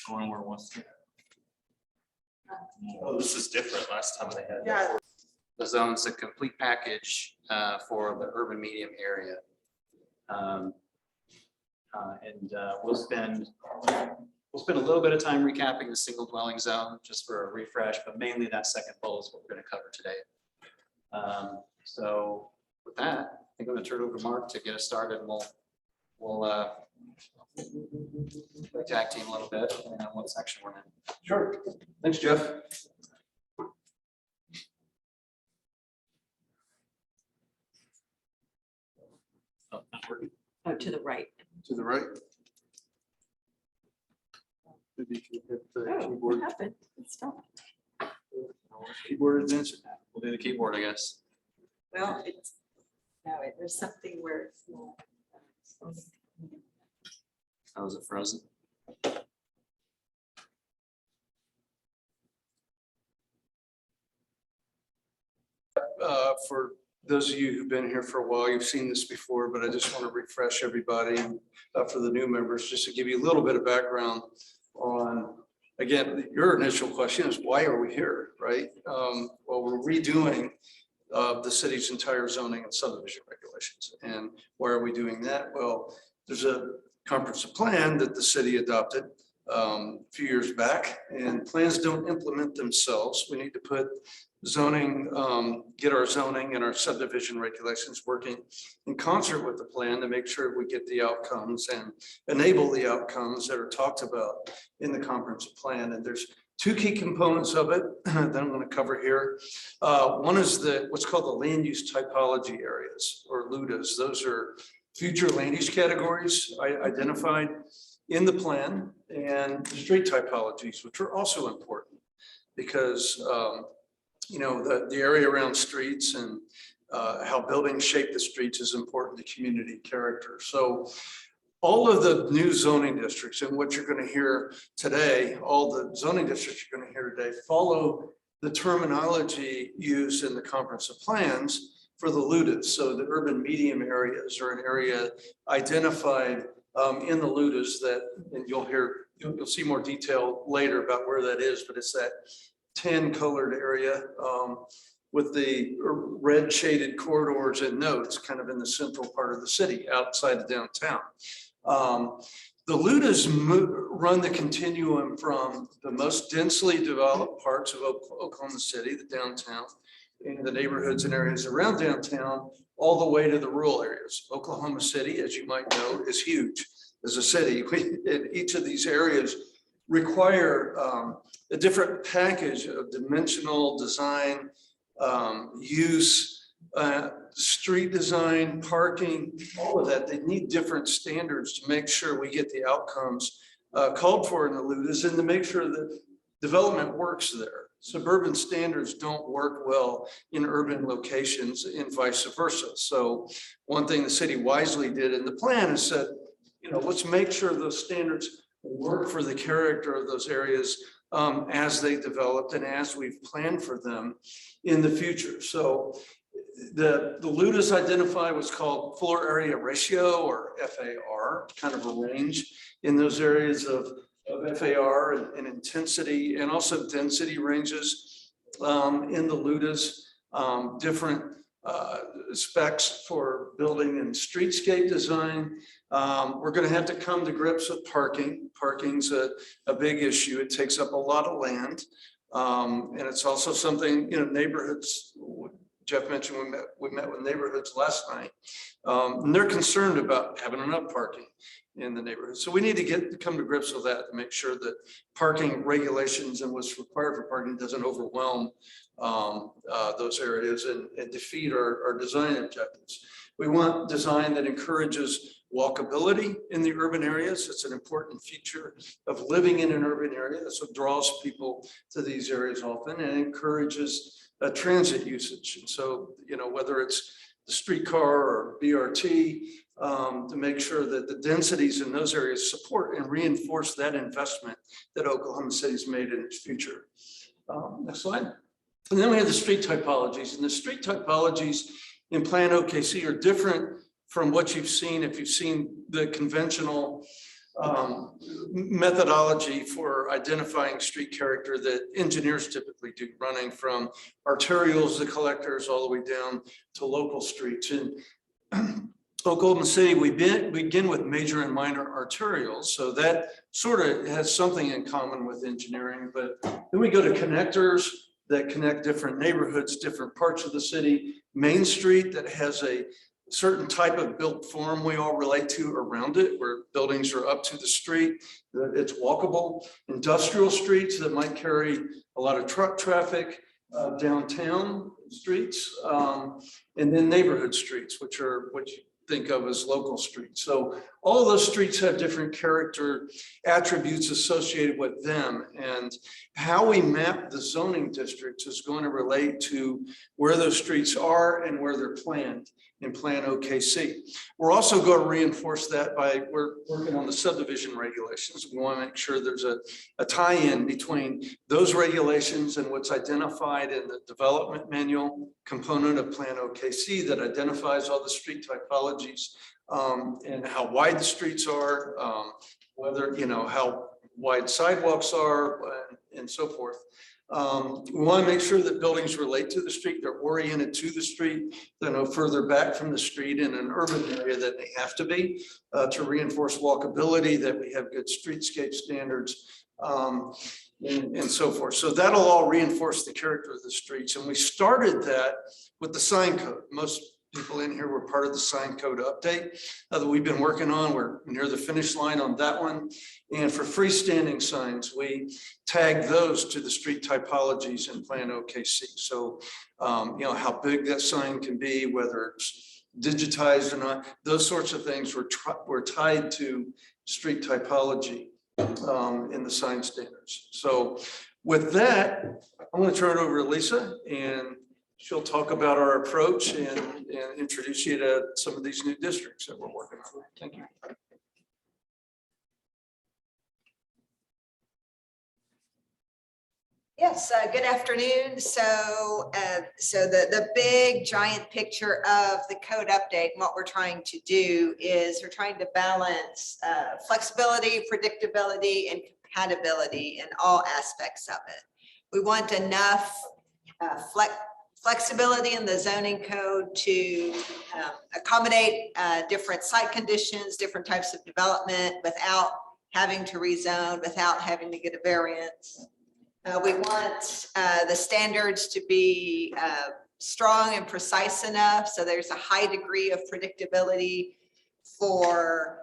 going where it wants to. Oh, this is different. Last time they had. Yeah. The zone's a complete package for the urban medium area. We'll spend a little bit of time recapping the single dwelling zone just for a refresh, but mainly that second bullet is what we're going to cover today. So with that, I think I'm going to turn it over to Mark to get us started, and we'll tag team a little bit depending on what section we're in. Sure. Thanks, Jeff. Oh, not working. Oh, to the right. To the right. Maybe you can hit the Oh, keyboard. what happened? It stopped. Keyboard advanced. We'll do the keyboard, I guess. Well, it's, no, there's something where it's not. How is it frozen? For those of you who've been here for a while, you've seen this before, but I just want to refresh everybody and for the new members, just to give you a little bit of background on, again, your initial question is, why are we here, right? Well, we're redoing the city's entire zoning and subdivision regulations. And why are we doing that? Well, there's a comprehensive plan that the city adopted a few years back, and plans don't implement themselves. We need to put zoning, get our zoning and our subdivision regulations working in concert with the plan to make sure we get the outcomes and enable the outcomes that are talked about in the comprehensive plan. And there's two key components of it that I'm going to cover here. One is what's called the land use typology areas, or LUDAs. Those are future land use categories identified in the plan, and the street typologies, which are also important because you know, the area around streets and how buildings shape the streets is important to community character. So all of the new zoning districts and what you're going to hear today, all the zoning districts you're going to hear today follow the terminology used in the comprehensive plans for the LUDAs. So the urban medium areas are an area identified in the LUDAs that, and you'll see more detail later about where that is, but it's that tan colored area with the red shaded corridors and nodes kind of in the central part of the city outside of downtown. The LUDAs run the continuum from the most densely developed parts of Oklahoma City, the downtown, and the neighborhoods and areas around downtown, all the way to the rural areas. Oklahoma City, as you might know, is huge as a city. In each of these areas require a different package of dimensional design, use, street design, parking, all of that. They need different standards to make sure we get the outcomes called for in the LUDAs and to make sure that development works there. Suburban standards don't work well in urban locations and vice versa. So one thing the city wisely did in the plan is said, you know, let's make sure those standards work for the character of those areas as they developed and as we've planned for them in the future. So the LUDAs identify what's called floor area ratio, or FAR, kind of a range in those areas of FAR and intensity, and also density ranges in the LUDAs, different specs for building and streetscape design. We're going to have to come to grips with parking. Parking's a big issue. It takes up a lot of land. And it's also something, you know, neighborhoods, Jeff mentioned we met with neighborhoods last night. And they're concerned about having enough parking in the neighborhood. So we need to come to grips with that to make sure that parking regulations and what's required for parking doesn't overwhelm those areas and defeat our design objectives. We want design that encourages walkability in the urban areas. It's an important feature of living in an urban area. That's what draws people to these areas often, and encourages transit usage. And so, you know, whether it's the streetcar or BRT, to make sure that the densities in those areas support and reinforce that investment that Oklahoma City's made in its future. Next slide. And then we have the street typologies, and the street typologies in Plan OKC are different from what you've seen if you've seen the conventional methodology for identifying street character that engineers typically do, running from arterials, the collectors, all the way down to local streets. And Oklahoma City, we begin with major and minor arterials. So that sort of has something in common with engineering, but then we go to connectors that connect different neighborhoods, different parts of the city. Main Street that has a certain type of built form we all relate to around it, where buildings are up to the street, that it's walkable. Industrial streets that might carry a lot of truck traffic, downtown streets, and then neighborhood streets, which are what you think of as local streets. So all of those streets have different character attributes associated with them, and how we map the zoning districts is going to relate to where those streets are and where they're planned in Plan OKC. We're also going to reinforce that we're working on the subdivision regulations. We want to make sure there's a tie-in between those regulations and what's identified in the development manual component of Plan OKC that identifies all the street typologies, and how wide the streets are, whether, how wide sidewalks are, and so forth. We want to make sure that buildings relate to the street, they're oriented to the street, they're no further back from the street in an urban area than they have to be, to reinforce walkability, that we have good streetscape standards, and so forth. So that'll all reinforce the character of the streets. And we started that with the sign code. Most people in here were part of the sign code update that we've been working on. We're near the finish line on that one. And for freestanding signs, we tag those to the street typologies in Plan OKC. So, how big that sign can be, whether it's digitized or not, those sorts of things were tied to street typology in the sign standards. So with that, I'm going to turn it over to Lisa, and she'll talk about our approach and introduce you to some of these new districts that we're working on. Thank you. Yes, good afternoon. So the big giant picture of the code update, and what we're trying to do is we're trying to balance flexibility, predictability, and compatibility in all aspects of it. We want enough flexibility in the zoning code to accommodate different site conditions, different types of development without having to rezone, without having to get a variance. We want the standards to be strong and precise enough so there's a high degree of predictability for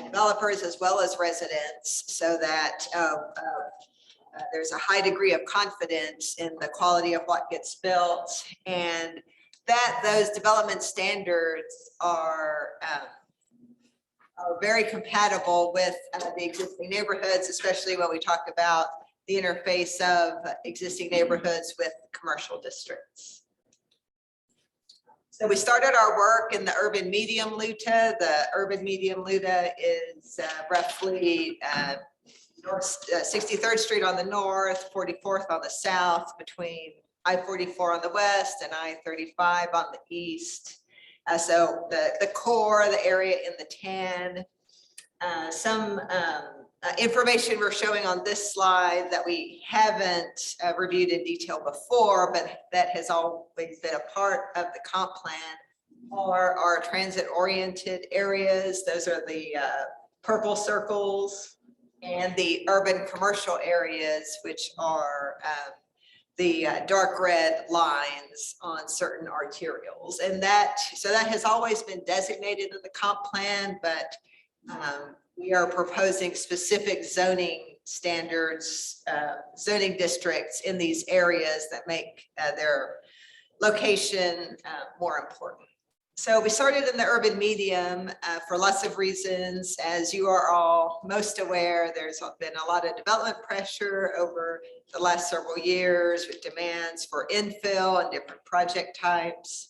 developers as well as residents, so that there's a high degree of confidence in the quality of what gets built, and that those development standards are very compatible with the existing neighborhoods, especially when we talk about the interface of existing neighborhoods with commercial districts. So we started our work in the urban medium LUTA. The urban medium LUTA is roughly 63rd Street on the north, 44th on the south, between I-44 on the west and I-35 on the east. So the core, the area in the tan, some information we're showing on this slide that we haven't reviewed in detail before, but that has always been a part of the comp plan, are our transit-oriented areas. Those are the purple circles, and the urban commercial areas, which are the dark red lines on certain arterials. And so that has always been designated in the comp plan, but we are proposing specific zoning standards, zoning districts in these areas that make their location more important. So we started in the urban medium for lots of reasons. As you are all most aware, there's been a lot of development pressure over the last several years with demands for infill and different project types.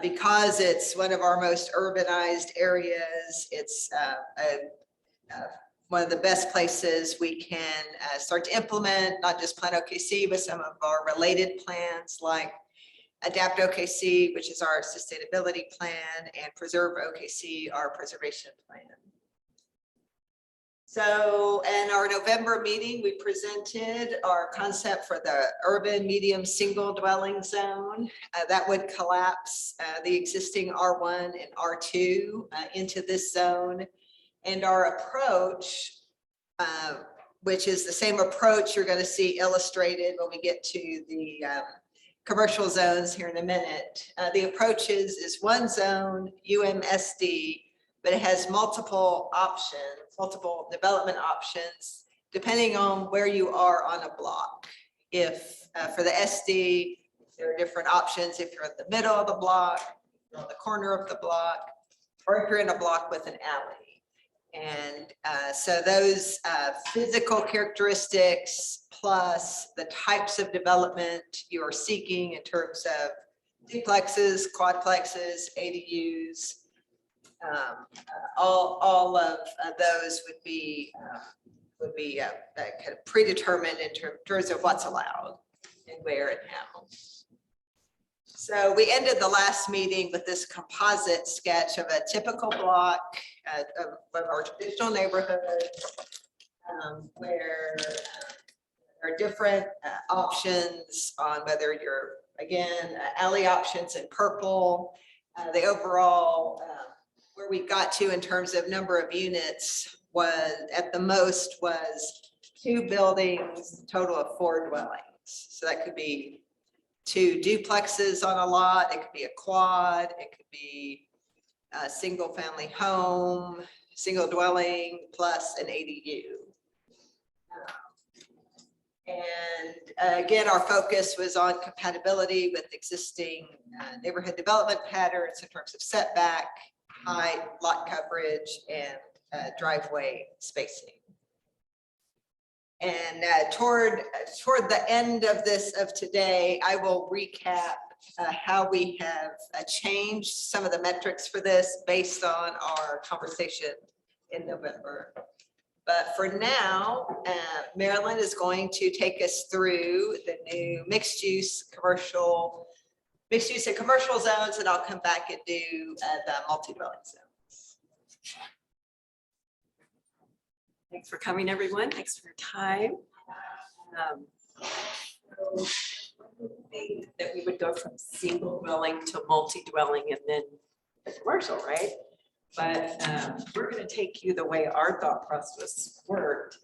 Because it's one of our most urbanized areas, it's one of the best places we can start to implement not just Plan OKC, but some of our related plans like Adapt OKC, which is our sustainability plan, and Preserve OKC, our preservation plan. So in our November meeting, we presented our concept for the urban medium single dwelling zone. That would collapse the existing R1 and R2 into this zone. And our approach, which is the same approach you're going to see illustrated when we get to the commercial zones here in a minute. The approach is one zone, UMSD, but it has multiple options, multiple development options, depending on where you are on a block. If for the SD, there are different options if you're at the middle of the block, you're on the corner of the block, or if you're in a block with an alley. And so those physical characteristics plus the types of development you are seeking in terms of duplexes, quadplexes, ADUs, all of those would be kind of predetermined in terms of what's allowed and where and how. So we ended the last meeting with this composite sketch of a typical block of our traditional neighborhood, where there are different options on whether you're, again, alley options in purple. The overall, where we got to in terms of number of units was at the most was 2 buildings, total of 4 dwellings. So that could be 2 duplexes on a lot, it could be a quad, it could be a single family home, single dwelling plus an ADU. And again, our focus was on compatibility with existing neighborhood development patterns in terms of setback, height, lot coverage, and driveway spacing. And toward the end of today, I will recap how we have changed some of the metrics for this based on our conversation in November. But for now, Marilyn is going to take us through the new mixed use and commercial zones, and I'll come back and do the multi-dwelling zones. Thanks for coming, everyone. Thanks for your time. That we would go from single dwelling to multi-dwelling and then the commercial, right? But we're going to take you the way our thought process worked.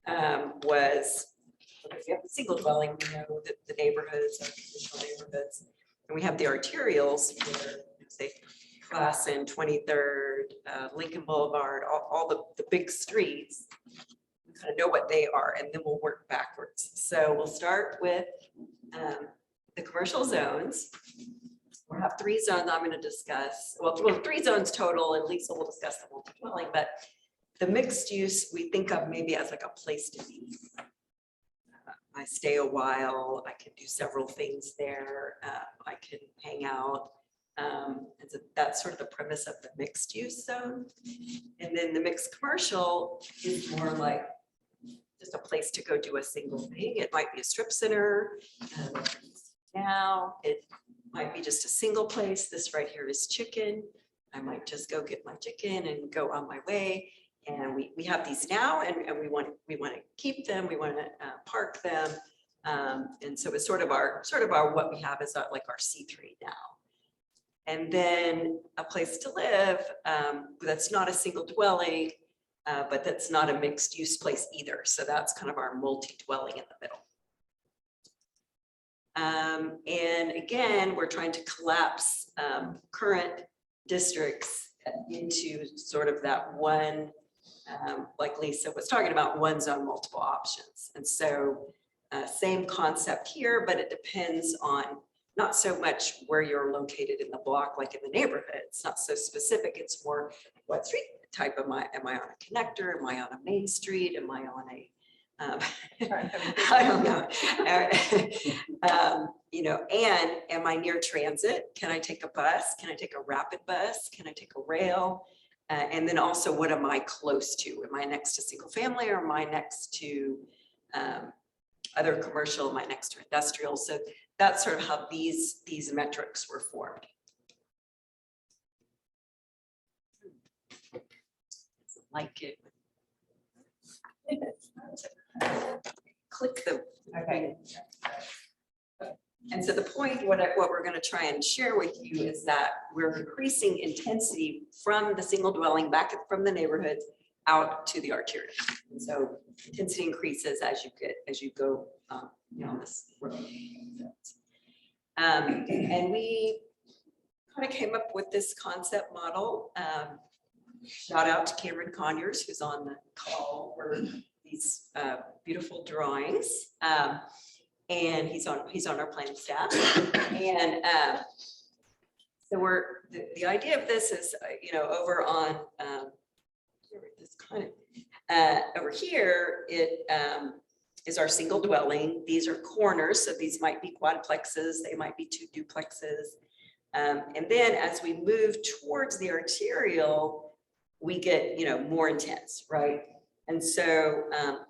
Was if you have a single dwelling, we know that the neighborhoods are traditional neighborhoods, and we have the arterials where, say, Classen, 23rd, Lincoln Boulevard, all the big streets. We kind of know what they are, and then we'll work backwards. So we'll start with the commercial zones. We'll have 3 zones I'm going to discuss. Well, 3 zones total, and Lisa will discuss the multi-dwelling, but the mixed use we think of maybe as like a place to be. I stay a while, I can do several things there, I can hang out. And so that's sort of the premise of the mixed use zone. And then the mixed commercial is more like just a place to go do a single thing. It might be a strip center. Now it might be just a single place. This right here is chicken. I might just go get my chicken and go on my way. And we have these now, and we want to keep them. We want to park them. And so it's sort of our what we have is like our C3 now. And then a place to live that's not a single dwelling, but that's not a mixed use place either. So that's kind of our multi-dwelling in the middle. And again, we're trying to collapse current districts into sort of that one, like Lisa was talking about, one zone, multiple options. And so same concept here, but it depends on not so much where you're located in the block, like in the neighborhood. It's not so specific. It's more what street type am I? Am I on a connector? Am I on a main street? Am I on a I don't know. You know, and am I near transit? Can I take a bus? Can I take a rapid bus? Can I take a rail? And then also, what am I close to? Am I next to single family, or am I next to other commercial? Am I next to industrial? So that's sort of how these metrics were formed. Like it. click the, okay. And so the point, what we're going to try and share with you is that we're increasing intensity from the single dwelling back from the neighborhood out to the arterial. And so intensity increases as you go on this road. And we kind of came up with this concept model. Shout out to Cameron Conyers, who's on the call for these beautiful drawings. And he's on our planning staff. And so the idea of this is, over on this kind of over here, it is our single dwelling. These are corners, so these might be quadplexes, they might be 2 duplexes. And then as we move towards the arterial, we get, more intense, right? And so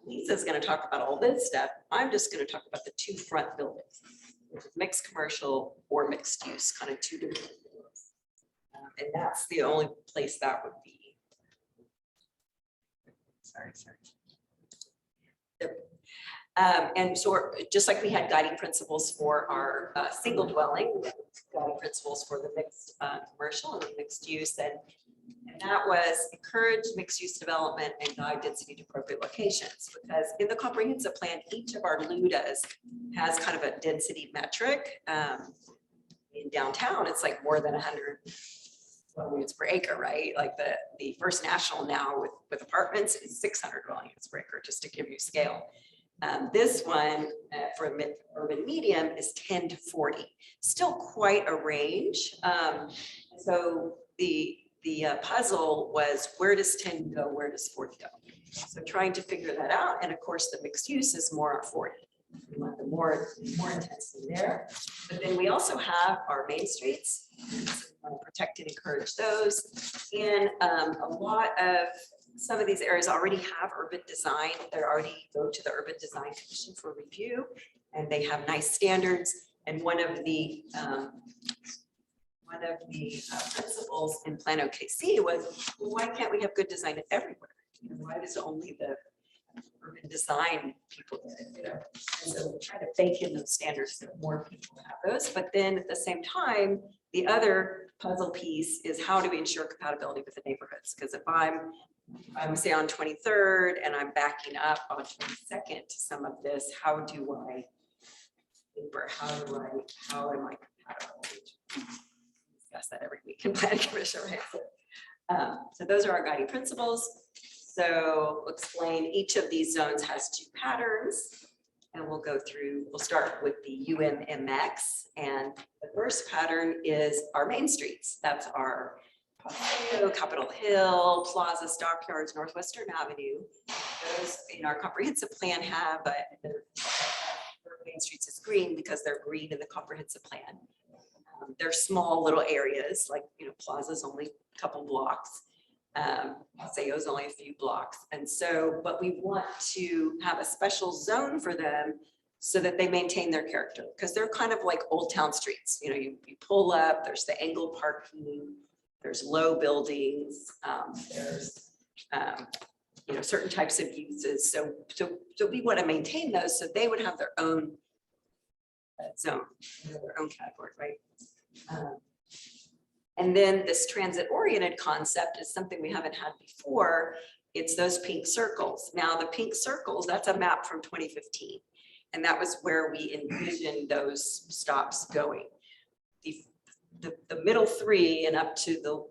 Lisa's going to talk about all this stuff. I'm just going to talk about the 2 front buildings, which is mixed commercial or mixed use, kind of 2 different buildings. And that's the only place that would be. Sorry. And so just like we had guiding principles for our single dwelling, guiding principles for the mixed commercial and mixed use, and that was encourage mixed use development and guide density to appropriate locations. Because in the comprehensive plan, each of our LUDAs has kind of a density metric. In downtown, it's like more than 100 dwelling units per acre, right? Like the First National now with apartments is 600 dwelling units per acre, just to give you scale. This one for urban medium is 10 to 40, still quite a range. So the puzzle was, where does 10 go? Where does 40 go? So trying to figure that out. And of course, the mixed use is more 40. We want the more intensity there. But then we also have our main streets. So we want to protect and encourage those. And a lot of some of these areas already have urban design. They already go to the Urban Design Commission for review, and they have nice standards. And one of the principles in Plan OKC was, well, why can't we have good design everywhere? Why does only the urban design people get it? And so we try to bake in those standards so that more people have those. But then at the same time, the other puzzle piece is, how do we ensure compatibility with the neighborhoods? Because if I'm say on 23rd and I'm backing up on 22nd to some of this, how am I compatible? Discuss that every week in Planning Commission, right? So those are our guiding principles. So we'll explain each of these zones has 2 patterns, and we'll start with the UMMX. And the first pattern is our main streets. That's our Paseo, Capitol Hill, Plaza, Stockyards, Northwestern Avenue. Those in our comprehensive plan have, but their main streets is green because they're green in the comprehensive plan. They're small little areas, like, Plaza's only a couple blocks. Paseo's only a few blocks. And so, but we want to have a special zone for them so that they maintain their character, because they're kind of like old town streets. You pull up, there's the angled parking, there's low buildings, there's certain types of uses. So we want to maintain those so they would have their own zone, their own category, right? And then this transit-oriented concept is something we haven't had before. It's those pink circles. Now the pink circles, that's a map from 2015. And that was where we envisioned those stops going. The middle 3 and up to the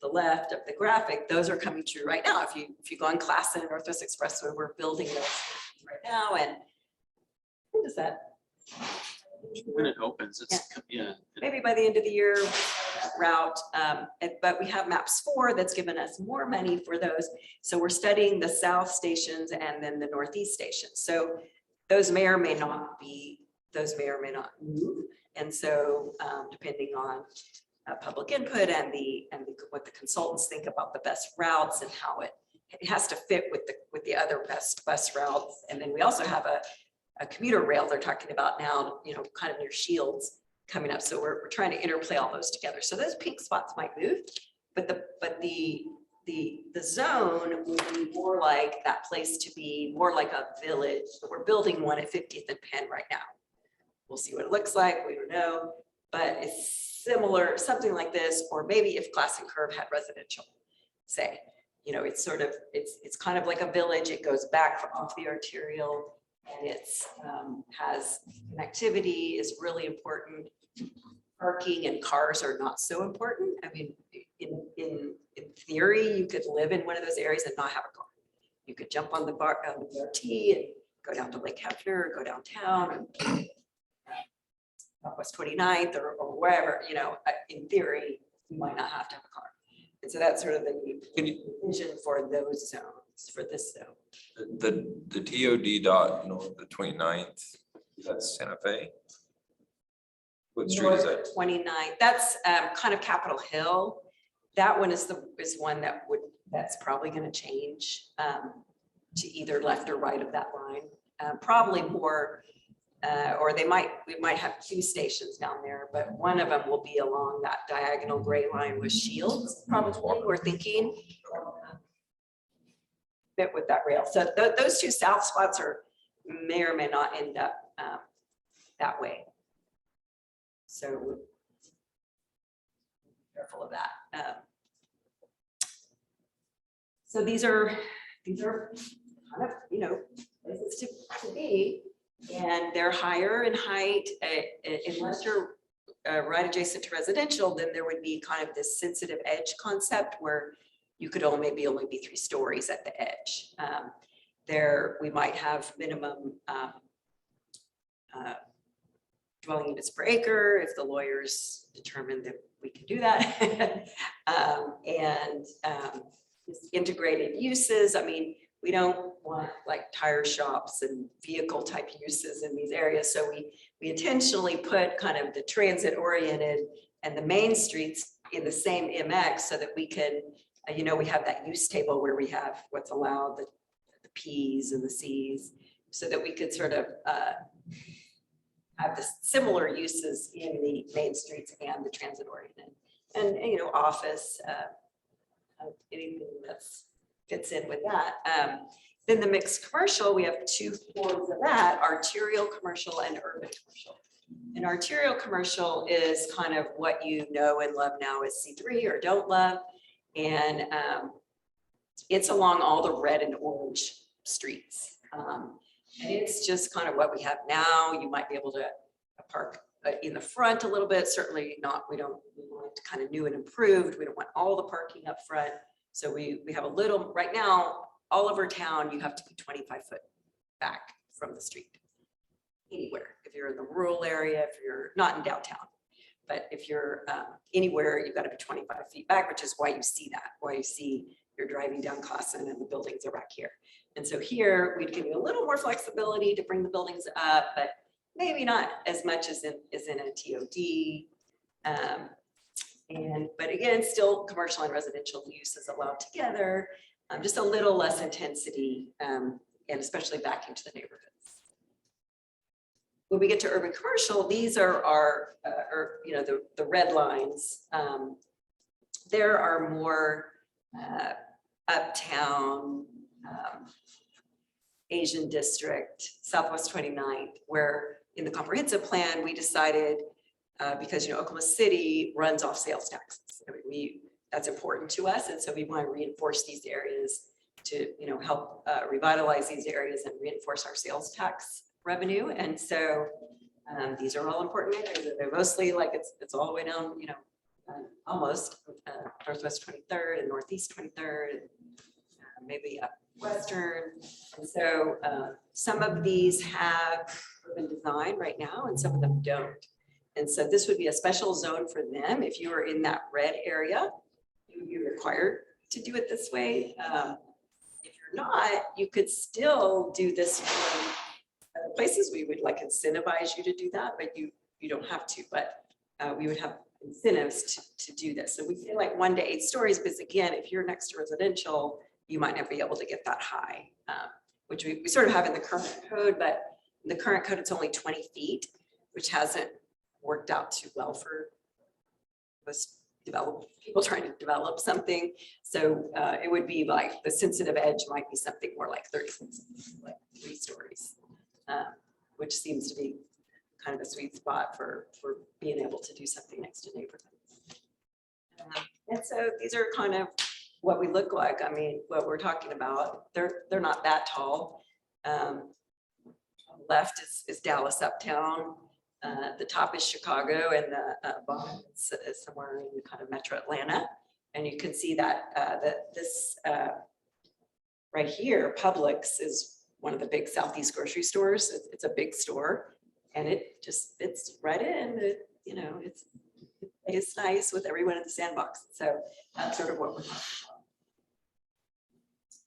left of the graphic, those are coming true right now. If you go on Classen and Northwest Expressway, we're building those right now. And when does that? When it opens, Maybe by the end of the year, route. But we have maps 4 that's given us more money for those. So we're studying the south stations and then the northeast stations. So those may or may not move. And so depending on public input and what the consultants think about the best routes and how it has to fit with the other best bus routes. And then we also have a commuter rail they're talking about now, kind of near Shields coming up. So we're trying to interplay all those together. So those pink spots might move, but the the zone would be more like that place to be, more like a village. So we're building one at 50th and Penn right now. We'll see what it looks like, we don't know, but it's similar, something like this, or maybe if Glass and Curve had residential, say, you know, it's sort of, it's kind of like a village, it goes back off the arterial, and it's has connectivity is really important. Parking and cars are not so important. I mean, in theory, you could live in one of those areas and not have a car. You could jump on the BRT and go down to Lake Hefner, go downtown, and West 29th or wherever, you know, in theory, you might not have to have a car. And so that's sort of the vision for those zones, for this zone. The TOD dot north, the 29th, that's Santa Fe? What street is that? 29th, that's kind of Capitol Hill. That one is one that's probably going to change to either left or right of that line. Probably more, or we might have 2 stations down there, but one of them will be along that diagonal gray line with Shields, probably, we're thinking. Fit with that rail. So those 2 south spots may or may not end up that way. So be careful of that. So these are kind of, you know, places to be, and they're higher in height. Unless you're right adjacent to residential, then there would be kind of this sensitive edge concept where you could only be 3 stories at the edge. There we might have minimum dwelling units per acre if the lawyers determine that we can do that. Just integrated uses. I mean, we don't want like tire shops and vehicle type uses in these areas. So we intentionally put kind of the transit oriented and the main streets in the same MX so that we can, you know, we have that use table where we have what's allowed, the P's and the C's, so that we could sort of have the similar uses in the main streets and the transit oriented, and you know, office, anything that fits in with that. Then the mixed commercial, we have 2 forms of that: arterial commercial and urban commercial. And arterial commercial is kind of what you know and love now as C3 or don't love, and it's along all the red and orange streets. And it's just kind of what we have now. You might be able to park in the front a little bit, certainly not, we want it kind of new and improved. We don't want all the parking up front. So we have a little, right now, all over town, you have to be 25 foot back from the street. Anywhere, if you're in the rural area, if you're not in downtown. But if you're anywhere, you've got to be 25 feet back, which is why you see that, why you see you're driving down Cossin and the buildings are back here. And so here we'd give you a little more flexibility to bring the buildings up, but maybe not as much as in a TOD. But again, still commercial and residential uses allowed together, just a little less intensity, and especially back into the neighborhoods. When we get to urban commercial, these are our, you know, the red lines. There are more uptown, Asian district, Southwest 29th, where in the comprehensive plan, we decided, because, you know, Oklahoma City runs off sales taxes. I mean, that's important to us. And so we want to reinforce these areas to, you know, help revitalize these areas and reinforce our sales tax revenue. And so these are all important areas. They're mostly like, it's all the way down, you know, almost Northwest 23rd and Northeast 23rd, and, maybe up Western. And so some of these have urban design right now and some of them don't. And so this would be a special zone for them. If you are in that red area, you would be required to do it this way. If you're not, you could still do this for other places. We would like incentivize you to do that, but you don't have to, but we would have incentives to do this. So we feel like 1 to 8 stories, because again, if you're next to residential, you might not be able to get that high, which we sort of have in the current code, but in the current code, it's only 20 feet, which hasn't worked out too well for most people trying to develop something. So it would be like the sensitive edge might be something more like 36, like 3 stories, which seems to be kind of a sweet spot for being able to do something next to neighborhoods. And so these are kind of what we look like. I mean, what we're talking about, they're not that tall. Left is Dallas Uptown. The top is Chicago, and the bottom is somewhere in kind of Metro Atlanta. And you can see that this right here, Publix is one of the big Southeast grocery stores. It's a big store, and it just fits right in. It's nice with everyone in the sandbox. So that's sort of what we're talking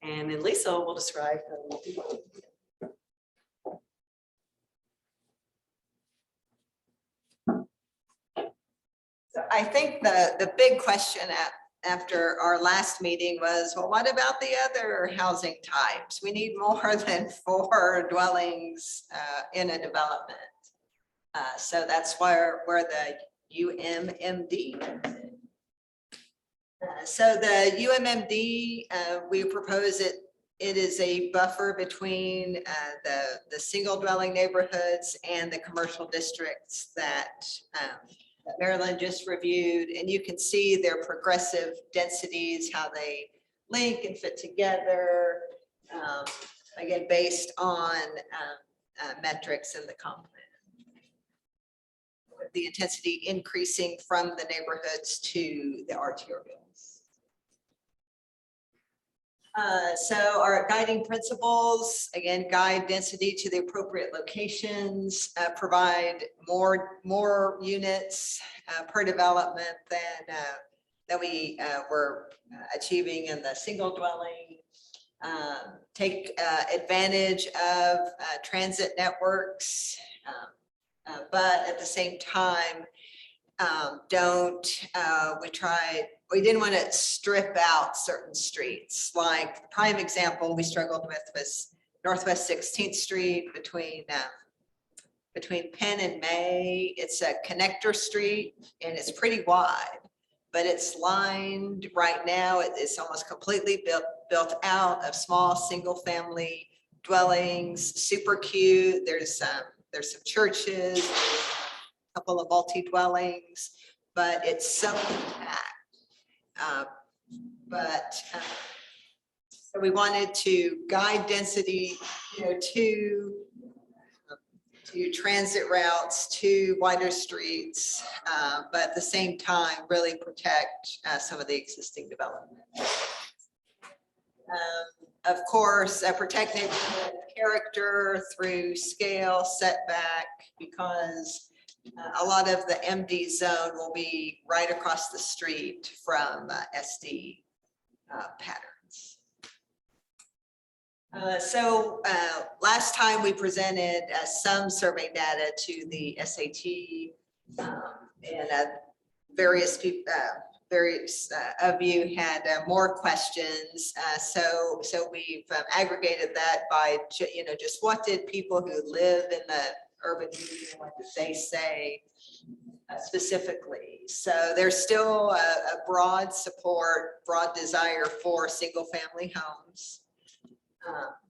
about. And then Lisa will describe the multi-dwelling. So I think the big question after our last meeting was, well, what about the other housing types? We need more than 4 dwellings in a development. So that's where the UMMD comes in. So the UMMD, we propose it is a buffer between the single dwelling neighborhoods and the commercial districts that Maryland just reviewed. And you can see their progressive densities, how they link and fit together, again, based on metrics in the comp plan. The intensity increasing from the neighborhoods to the arterials. So our guiding principles, again, guide density to the appropriate locations, provide more units per development than we were achieving in the single dwelling. Take advantage of transit networks, but at the same time, we didn't want to strip out certain streets. Like the prime example we struggled with was Northwest 16th Street between Penn and May. It's a connector street and it's pretty wide, but it's lined right now. It's almost completely built out of small single family dwellings, super cute. There's some churches, a couple of multi-dwellings, but it's so compact. So we wanted to guide density, to transit routes, to wider streets, but at the same time, really protect some of the existing development. Of course, protect neighborhood character through scale, setback, because a lot of the MD zone will be right across the street from SD patterns. So last time we presented some survey data to the SAT, and various people, various of you had more questions. So we've aggregated that by, just what did people who live in the urban region, what did they say specifically? So there's still a broad support, broad desire for single family homes.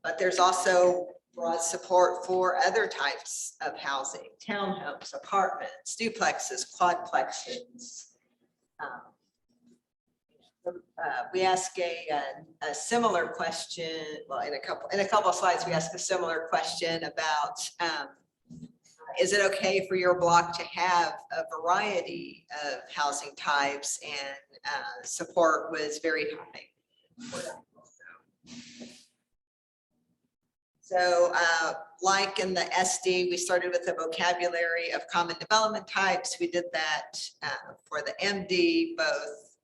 But there's also broad support for other types of housing, townhomes, apartments, duplexes, quadplexes. We ask a similar question, well, in a couple of slides, we ask a similar question about, is it okay for your block to have a variety of housing types? And support was very high. So like in the SD, we started with a vocabulary of common development types. We did that for the MD, both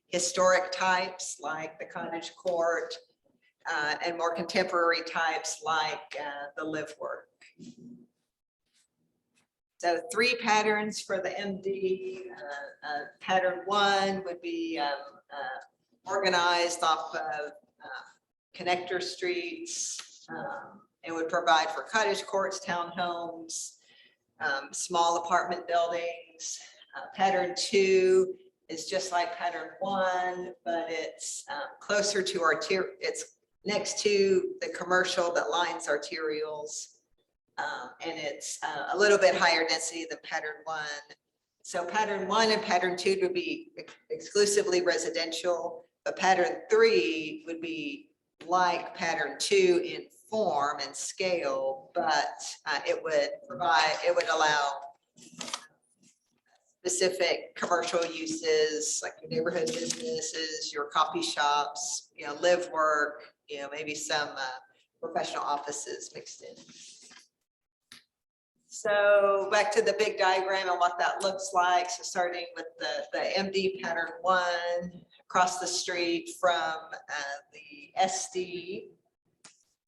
historic types like the cottage court and more contemporary types like the live work. So 3 patterns for the MD. Pattern 1 would be organized off of connector streets. It would provide for cottage courts, townhomes, small apartment buildings. Pattern 2 is just like pattern 1, but it's closer to it's next to the commercial that lines arterials. And it's a little bit higher density than pattern 1. So pattern 1 and pattern 2 would be exclusively residential, but pattern 3 would be like pattern 2 in form and scale, but it would allow specific commercial uses like your neighborhood businesses, your coffee shops, live work, maybe some professional offices mixed in. So back to the big diagram and what that looks like. So starting with the MD pattern 1 across the street from the SD.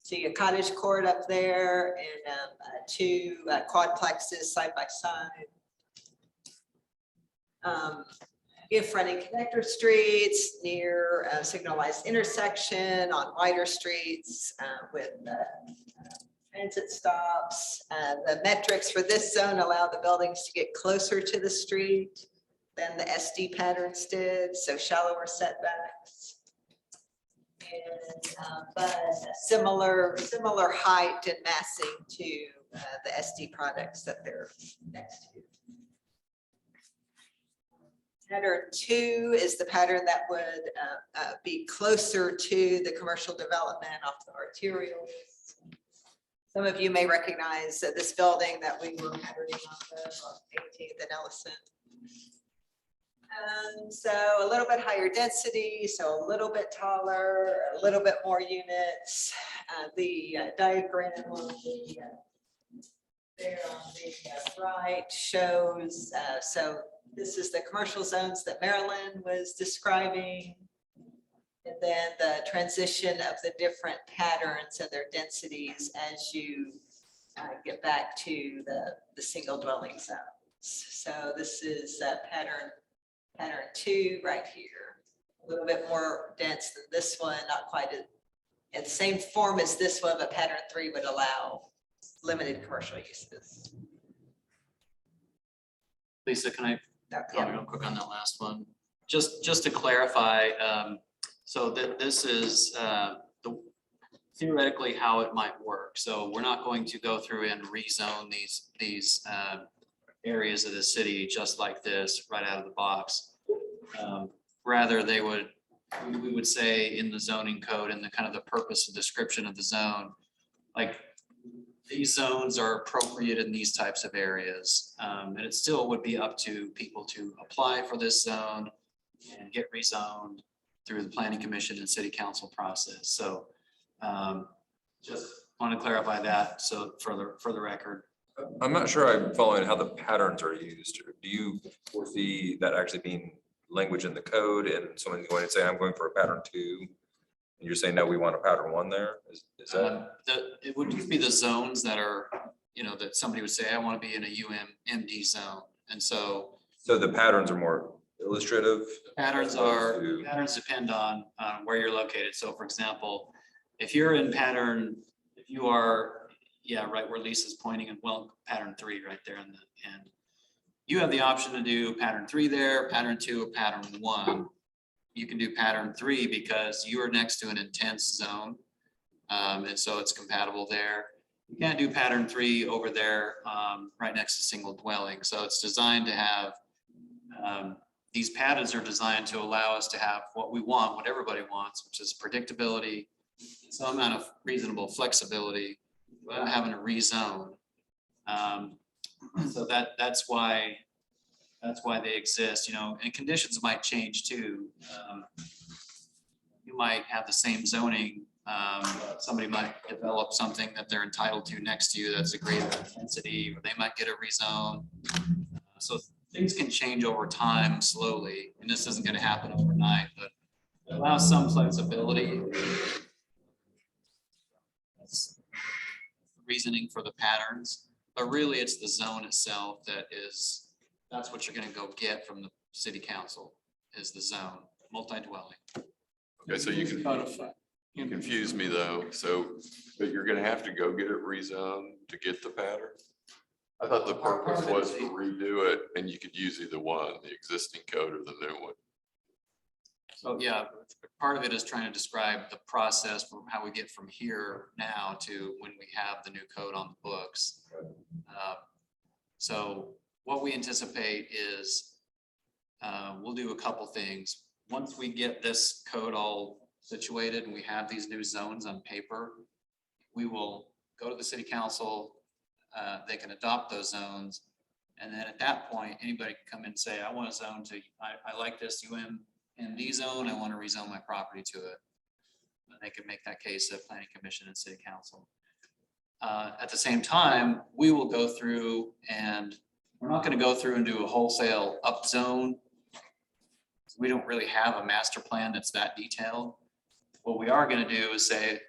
See a cottage court up there and 2 quadplexes side by side. Fronting connector streets near a signalized intersection on wider streets with transit stops. The metrics for this zone allow the buildings to get closer to the street than the SD patterns did, so shallower setbacks. And, but similar height and massing to the SD products that they're next to. Pattern 2 is the pattern that would be closer to the commercial development off the arterials. Some of you may recognize this building that we were patterning on the 18th and Ellison. So a little bit higher density, so a little bit taller, a little bit more units. The diagram on the there on the right shows, so this is the commercial zones that Marilyn was describing. And then the transition of the different patterns and their densities as you get back to the single dwelling zones. So this is pattern 2 right here. A little bit more dense than this one, not quite in the same form as this one, but pattern 3 would allow limited commercial uses. Lisa, can I Yeah. comment real quick on that last one? Just to clarify, so that this is theoretically how it might work. So we're not going to go through and rezone these areas of the city just like this right out of the box. Rather, we would say in the zoning code and the kind of the purpose and description of the zone, like these zones are appropriate in these types of areas. And it still would be up to people to apply for this zone and get rezoned through the planning commission and city council process. So just want to clarify that. So for the record. I'm not sure I'm following how the patterns are used. Do you foresee that actually being language in the code and someone going and say, I'm going for a pattern 2? And you're saying, no, we want a pattern 1 there? Is that? It would just be the zones that are, that somebody would say, I want to be in a UMD zone. And so The patterns are more illustrative? patterns depend on where you're located. So for example, if you're in pattern, if you are, right where Lisa's pointing and pattern 3 right there in the end. You have the option to do pattern 3 there, pattern 2, or pattern 1. You can do pattern 3 because you are next to an intense zone. And so it's compatible there. You can't do pattern 3 over there right next to single dwelling. So it's designed to have, these patterns are designed to allow us to have what we want, what everybody wants, which is predictability, some amount of reasonable flexibility without having to rezone. So that's why they exist, and conditions might change too. You might have the same zoning. Somebody might develop something that they're entitled to next to you that's a greater intensity, or they might get a rezone. So things can change over time slowly, and this isn't going to happen overnight, but it allows some flexibility. That's the reasoning for the patterns, but really it's the zone itself that's what you're going to go get from the city council is the zone, multi-dwelling. Okay, so you confuse me though. So, but you're gonna have to go get it rezoned to get the pattern? I thought the Part of purpose it was is to redo it and you could use either one, the existing code or the new one. So yeah, part of it is trying to describe the process from how we get from here now to when we have the new code on the books. So what we anticipate is we'll do a couple things. Once we get this code all situated and we have these new zones on paper, we will go to the city council. They can adopt those zones. And then at that point, anybody can come in and say, I want a zone to, I like this UMD zone, I want to rezone my property to it. And they can make that case at planning commission and city council. At the same time, we will go through and we're not going to go through and do a wholesale up zone. We don't really have a master plan that's that detailed. What we are going to do is say,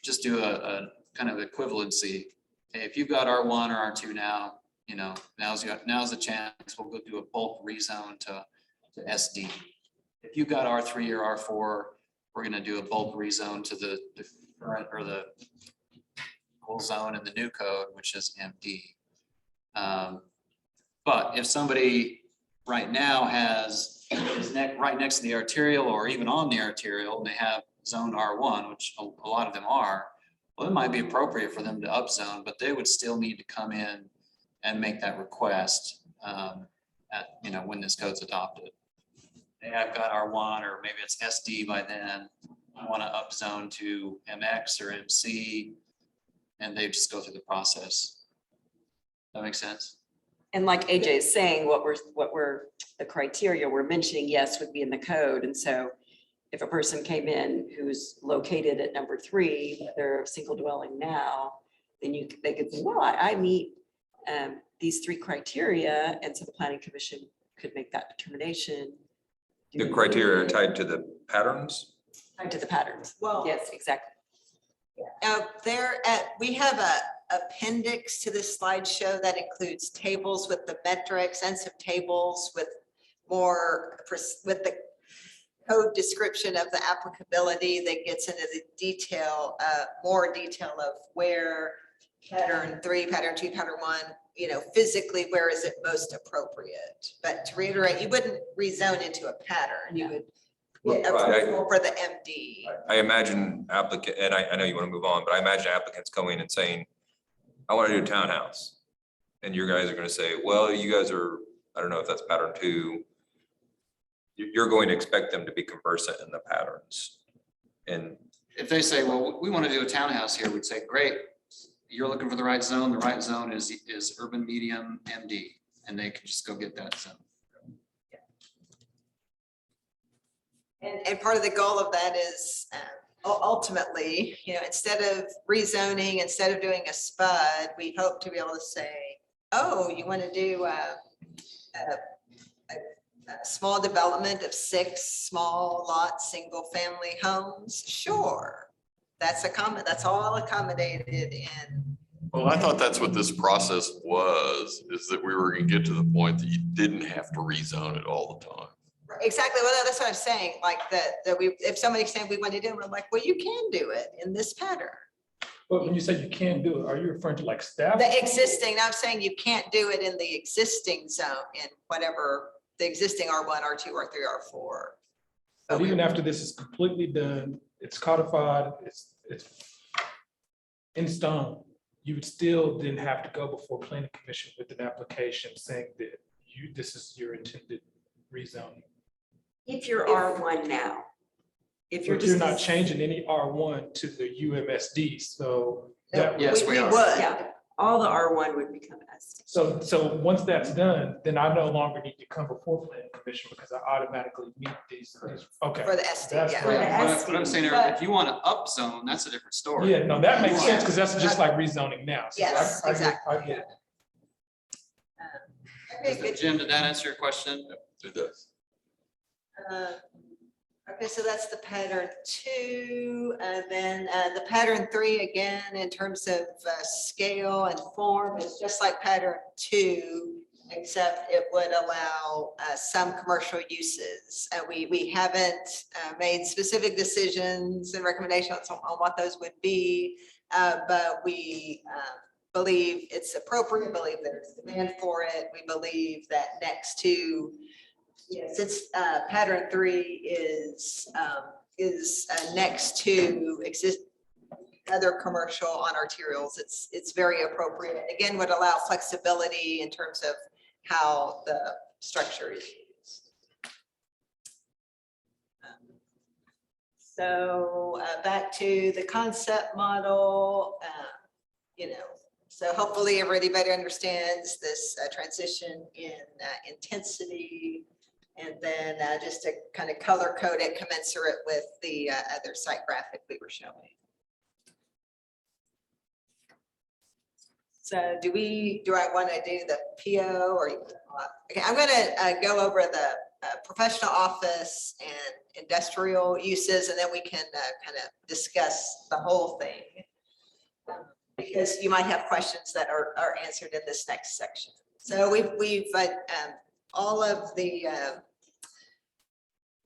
just do a kind of equivalency. Hey, if you've got R1 or R2 now, you know, now's the chance, we'll go do a bulk rezone to SD. If you've got R3 or R4, we're gonna do a bulk rezone to the current or the whole zone in the new code, which is MD. But if somebody right now is right next to the arterial or even on the arterial, and they have zone R1, which a lot of them are, well, it might be appropriate for them to upzone, but they would still need to come in and make that request when this code's adopted. They have got R1 or maybe it's SD by then. I want to upzone to MX or MC, and they just go through the process. That makes sense? And like AJ is saying, the criteria we're mentioning, yes, would be in the code. And so if a person came in who's located at number 3, but they're a single dwelling now, then they could say, well, I meet these 3 criteria. And so the planning commission could make that determination. The criteria are tied to the patterns? Tied to the patterns. Well, Yes, exactly. we have a appendix to this slideshow that includes tables with the metrics and some tables with with the code description of the applicability that gets into the detail, more detail of where pattern 3, pattern 2, pattern 1, physically, where is it most appropriate? But to reiterate, you wouldn't rezone into a pattern. You would get approval for the MD. I imagine applicant, and I know you want to move on, but I imagine applicants going and saying, I want to do a townhouse. And you guys are going to say, well, you guys are, I don't know if that's pattern 2. You're going to expect them to be conversant in the patterns. And If they say, well, we want to do a townhouse here, we'd say, great. You're looking for the right zone. The right zone is urban medium MD, and they can just go get that zone. And part of the goal of that is ultimately, instead of rezoning, instead of doing a spud, we hope to be able to say, oh, you want to do a small development of 6 small lot, single family homes? Sure. That's all accommodated in. Well, I thought that's what this process was, is that we were gonna get to the point that you didn't have to rezone it all the time. Exactly. Well, that's what I'm saying. Like if somebody's saying we want to do it, we're like, well, you can do it in this pattern. But when you say you can't do it, are you referring to like staff? The existing, I'm saying you can't do it in the existing zone in whatever the existing R1, R2, R3, R4. But even after this is completely done, it's codified, it's in stone, you would still then have to go before planning commission with an application saying that this is your intended rezoning. If you're R1 now. If you're But you're just. not changing any R1 to the UMSD, so that, Yes, we are. would. Yeah, all the R1 would become SD. so once that's done, then I no longer need to come before planning commission because I automatically meet these, okay. For the SD, That's yeah. right. What I'm saying, But- if you want to upzone, that's a different story. Yeah, no, that makes sense because that's just like rezoning now. So Yes, I get- exactly. I get it. Okay, good. Jim, did that answer your question? It does. Okay, so that's the pattern 2, and then the pattern 3, again, in terms of scale and form, is just like pattern 2, except it would allow some commercial uses. We haven't made specific decisions and recommendations on what those would be, but we believe it's appropriate, believe there's demand for it. We believe that next to, since pattern 3 is next to other commercial on arterials, it's very appropriate. Again, would allow flexibility in terms of how the structure is used. So back to the concept model, so hopefully everybody understands this transition in intensity, and then just to kind of color code it commensurate with the other site graphic we were showing. So do I want to do the PO or? Okay, I'm going to go over the professional office and industrial uses, and then we can kind of discuss the whole thing. Because you might have questions that are answered in this next section. So we've all of the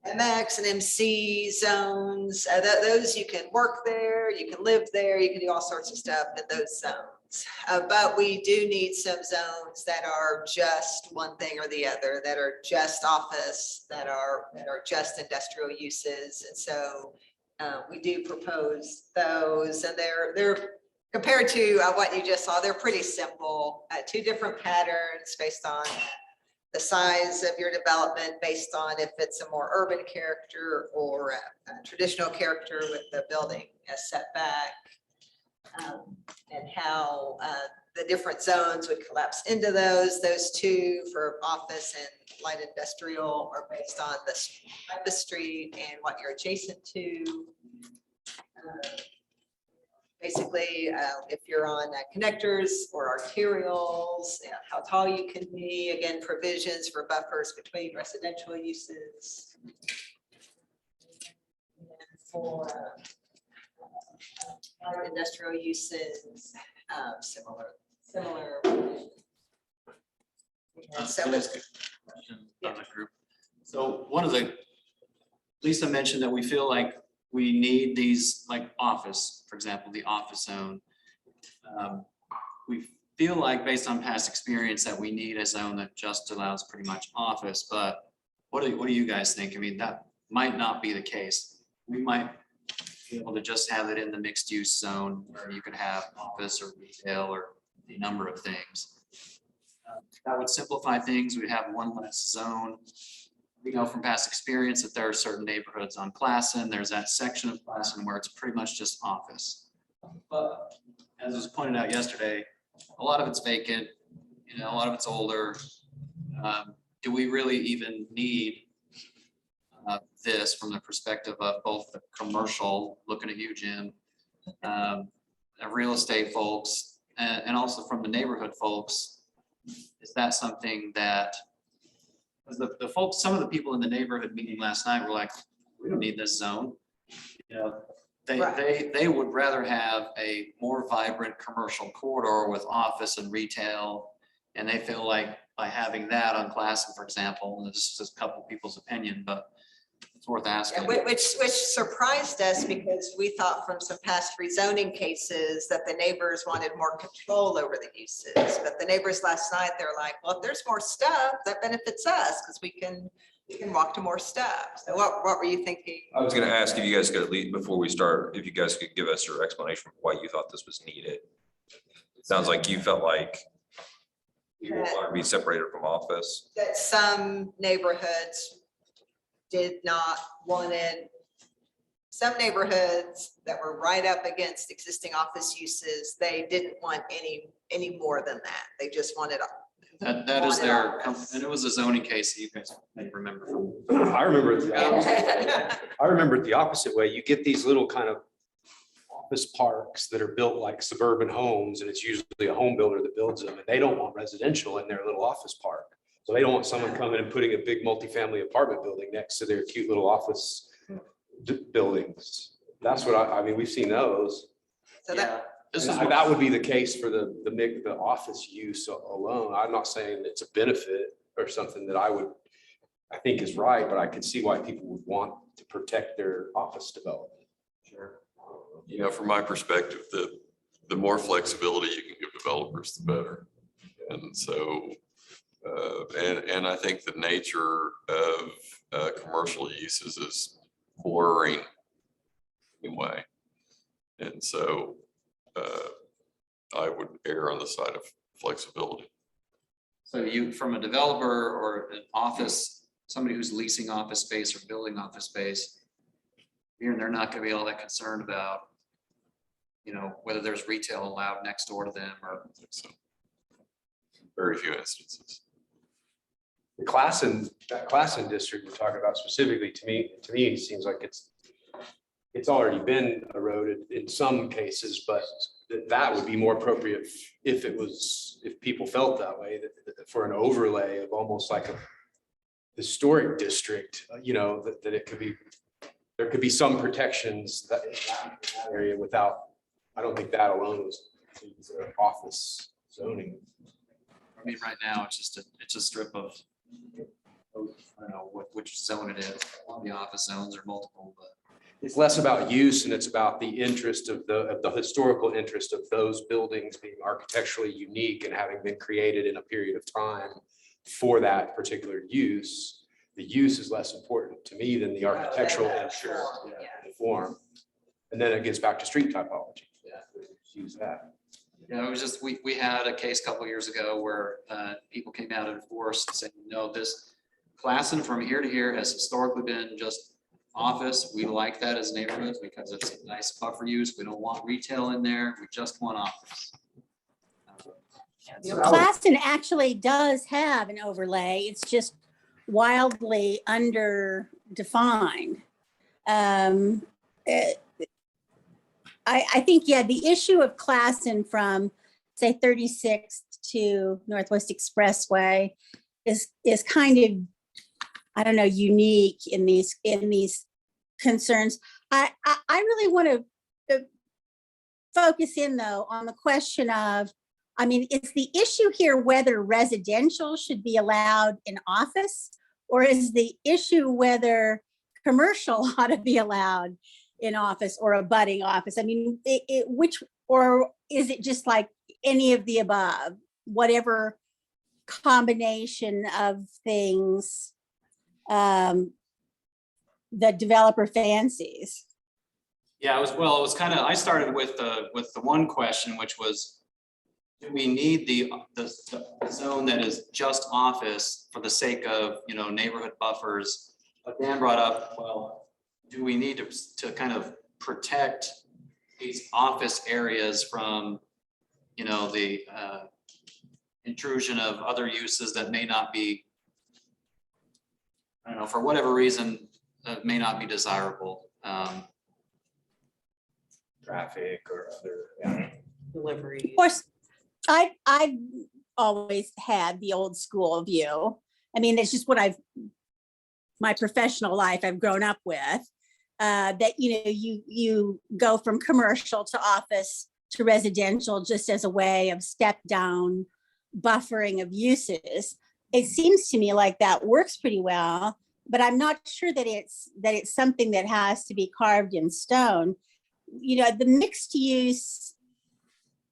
MX and MC zones, those you can work there, you can live there, you can do all sorts of stuff in those zones. But we do need some zones that are just one thing or the other, that are just office, that are just industrial uses. And so we do propose those, and they're compared to what you just saw, they're pretty simple. 2 different patterns based on the size of your development, based on if it's a more urban character or a traditional character with the building as setback, and how the different zones would collapse into those. Those 2 for office and light industrial are based on the type of street and what you're adjacent to. Basically, if you're on connectors or arterials, how tall you can be, again, provisions for buffers between residential uses. And for industrial uses, similar. So that's a good question on the group. So Lisa mentioned that we feel like we need these, like office, for example, the office zone. We feel like based on past experience that we need a zone that just allows pretty much office, but what do you guys think? I mean, that might not be the case. We might be able to just have it in the mixed use zone where you could have office or retail or a number of things. That would simplify things. We'd have one less zone. We know from past experience that there are certain neighborhoods on Classen. There's that section of Classen where it's pretty much just office. But as was pointed out yesterday, a lot of it's vacant, a lot of it's older. Do we really even need this from the perspective of both the commercial, looking at you, Jim, the real estate folks, and also from the neighborhood folks? Is that something that the folks, some of the people in the neighborhood meeting last night were like, we don't need this zone. They would rather have a more vibrant commercial corridor with office and retail. And they feel like by having that on Classen, for example, and this is a couple of people's opinion, but it's worth asking. Which surprised us, because we thought from some past rezoning cases that the neighbors wanted more control over the uses. But the neighbors last night, they're like, well, if there's more stuff, that benefits us because we can walk to more stuff. So what were you thinking? I was gonna ask if you guys could, at least before we start, if you guys could give us your explanation for why you thought this was needed. It sounds like you felt like you want to be separated from office. That some neighborhoods did not wanted, some neighborhoods that were right up against existing office uses, they didn't want any more than that. They just wanted. That is their, and it was a zoning case that you guys may remember. I remember it the opposite way. You get these little kind of office parks that are built like suburban homes, and it's usually a home builder that builds them, and they don't want residential in their little office park. So they don't want someone coming and putting a big multifamily apartment building next to their cute little office buildings. That's what I mean, we've seen those. So that, That would be the case for the office use alone. I'm not saying it's a benefit or something that I think is right, but I can see why people would want to protect their office development. Sure. From my perspective, the more flexibility you can give to developers, the better. And so, and I think the nature of commercial uses is blurring anyway. And so I would err on the side of flexibility. So you, from a developer or an office, somebody who's leasing office space or building office space, they're not gonna be all that concerned about, you know, whether there's retail allowed next door to them or. So, very few instances. The that Classen district we're talking about specifically, to me, it seems like it's already been eroded in some cases, but that would be more appropriate if people felt that way, that for an overlay of almost like a historic district, you know, that it could be, there could be some protections that in that area without, I don't think that alone was office zoning. I mean, right now, it's a strip of, I don't know which zone it is, one of the office zones or multiple, but. It's less about use and it's about the interest of the historical interest of those buildings being architecturally unique and having been created in a period of time for that particular use. The use is less important to me than the architectural interest and form. And then it gets back to street typology. Use that. Yeah, it was just, we had a case a couple years ago where people came out and forced saying, no, this Classen from here to here has historically been just office. We like that as neighborhoods because it's a nice buffer use. We don't want retail in there. We just want office. Classen actually does have an overlay. It's just wildly underdefined. I think, yeah, the issue of Classen from, say, 36th to Northwest Expressway is kind of, I don't know, unique in these concerns. I really want to focus in though on the question of, I mean, is the issue here whether residential should be allowed in office, or is the issue whether commercial ought to be allowed in office or a budding office? I mean, which, or is it just like any of the above, whatever combination of things the developer fancies? Yeah, it was kind of, I started with the one question, which was, do we need the zone that is just office for the sake of, you know, neighborhood buffers? But Dan brought up, well, do we need to kind of protect these office areas from, you know, the intrusion of other uses that may not be, I don't know, for whatever reason, may not be desirable. Traffic or other. Delivery. Of course, I've always had the old school view. I mean, it's just what my professional life I've grown up with, that, you know, you go from commercial to office to residential just as a way of step down buffering of uses. It seems to me like that works pretty well, but I'm not sure that it's something that has to be carved in stone. You know, the mixed use,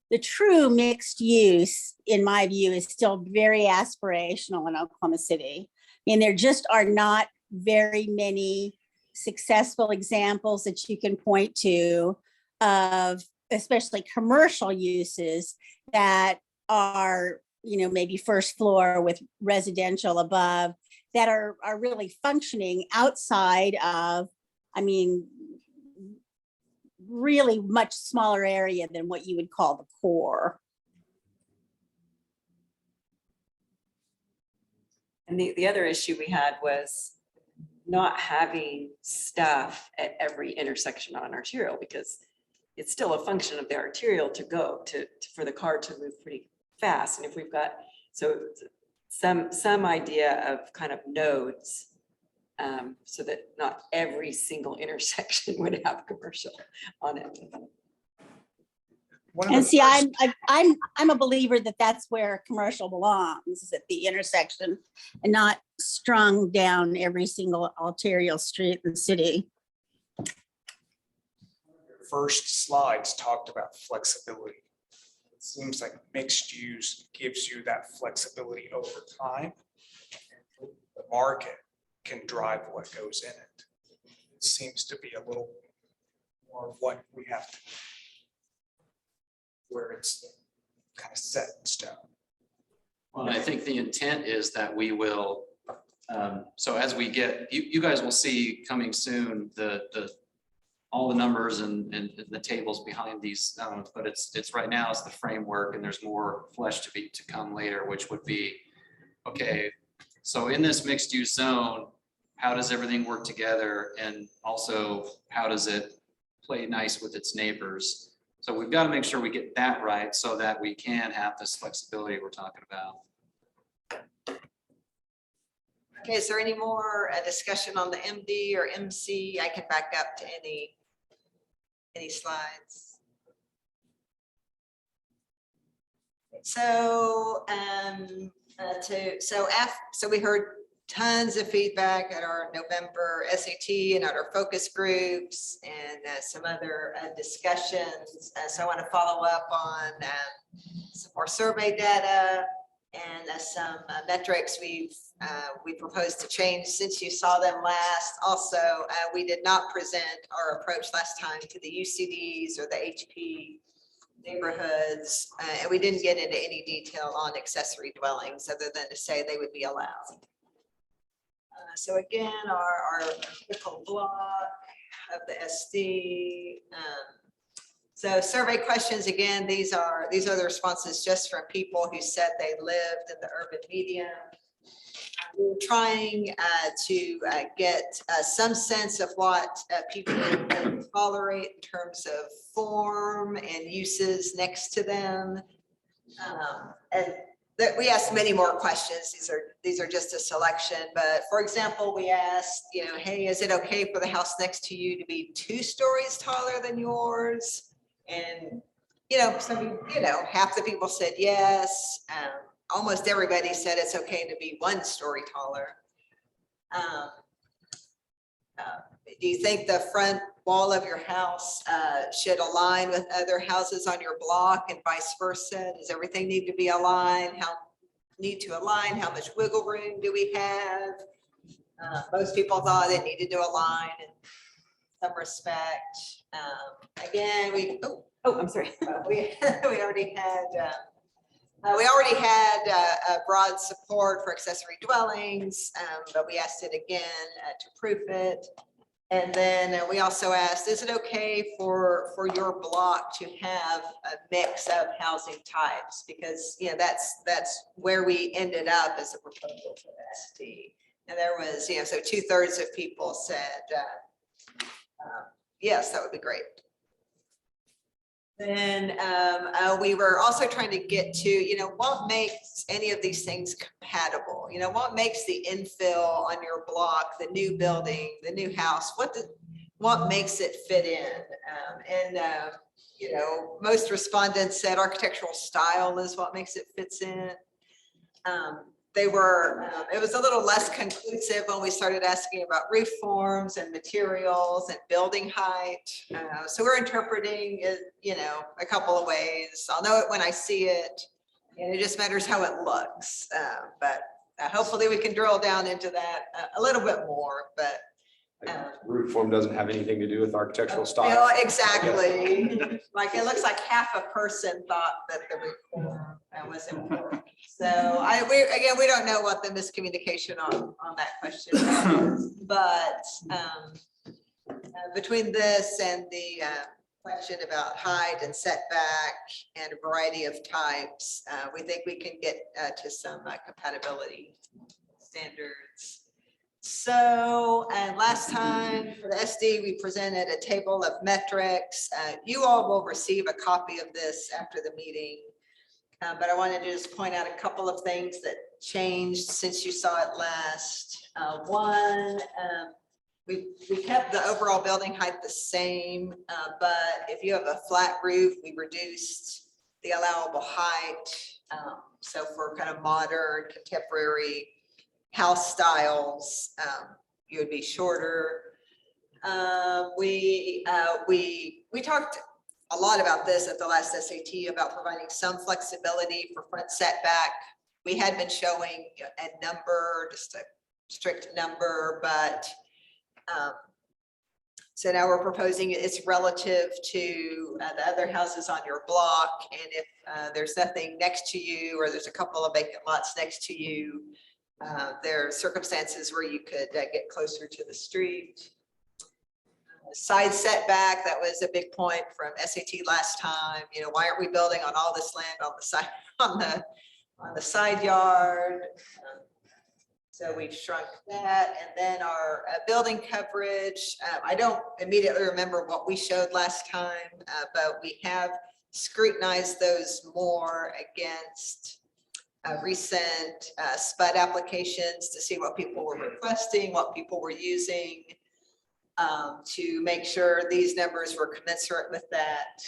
the true mixed use, in my view, is still very aspirational in Oklahoma City. And there just are not very many successful examples that you can point to of especially commercial uses that are, you know, maybe first floor with residential above, that are really functioning outside of, I mean, really much smaller area than what you would call the core. And the other issue we had was not having stuff at every intersection on arterial, because it's still a function of the arterial to go for the car to move pretty fast. And if we've got, so some idea of kind of nodes, so that not every single intersection would have commercial on it. And see, I'm a believer that that's where commercial belongs, is at the intersection and not strung down every single arterial street in the city. First slides talked about flexibility. seems like mixed use gives you that flexibility over time. The market can drive what goes in it. It seems to be a little more of what we have to, where it's kind of set in stone. Well, I think the intent is that we will, so as we get, you guys will see coming soon, all the numbers and the tables behind these, but it's right now it's the framework, and there's more flesh to come later, which would be, okay, so in this mixed use zone, how does everything work together? And also, how does it play nice with its neighbors? So we've got to make sure we get that right so that we can have this flexibility we're talking about. Okay, is there any more discussion on the MD or MC? I can back up to any slides. So, so we heard tons of feedback at our November SAT and at our focus groups and some other discussions. So I want to follow up on some more survey data and some metrics we proposed to change since you saw them last. Also, we did not present our approach last time to the UCDs or the HP neighborhoods, and we didn't get into any detail on accessory dwellings other than to say they would be allowed. So again, our typical block of the SD. So survey questions, again, these are the responses just from people who said they lived in the urban medium. We're trying to get some sense of what people can tolerate in terms of form and uses next to them. And that we asked many more questions. These are just a selection, but for example, we asked, hey, is it okay for the house next to you to be 2 stories taller than yours? And, half the people said yes. Almost everybody said it's okay to be 1 story taller. Do you think the front wall of your house should align with other houses on your block and vice versa? Does everything need to be aligned? How much wiggle room do we have? Most people thought it needed to align in some respect. Again, I'm sorry. we already had broad support for accessory dwellings, but we asked it again to proof it. And then we also asked, is it okay for your block to have a mix of housing types? Because, that's where we ended up as a proposal for the SD. And there was, so 2/3 of people said, yes, that would be great. Then we were also trying to get to, what makes any of these things compatible? What makes the infill on your block, the new building, the new house, what makes it fit in? Most respondents said architectural style is what makes it fits in. It was a little less conclusive when we started asking about roof forms and materials and building height. So we're interpreting it, a couple of ways. I'll know it when I see it, and it just matters how it looks. But hopefully we can drill down into that a little bit more, but. Roof form doesn't have anything to do with architectural style. Exactly. Like it looks like half a person thought that the roof form was important. So we don't know what the miscommunication on that question is, but between this and the question about height and setback and a variety of types, we think we can get to some compatibility standards. So, and last time for the SD, we presented a table of metrics. You all will receive a copy of this after the meeting. But I wanted to just point out a couple of things that changed since you saw it last. One, we kept the overall building height the same, but if you have a flat roof, we reduced the allowable height. So for kind of modern, contemporary house styles, you would be shorter. We talked a lot about this at the last SAT about providing some flexibility for front setback. We had been showing a number, just a strict number, but so now we're proposing it's relative to the other houses on your block. And if there's nothing next to you, or there's a couple of vacant lots next to you, there are circumstances where you could get closer to the street. Side setback, that was a big point from SAT last time. You know, why aren't we building on all this land on the side, on the side yard? So we've shrunk that. And then our building coverage, I don't immediately remember what we showed last time, but we have scrutinized those more against recent SPUD applications to see what people were requesting, what people were using, to make sure these numbers were commensurate with that.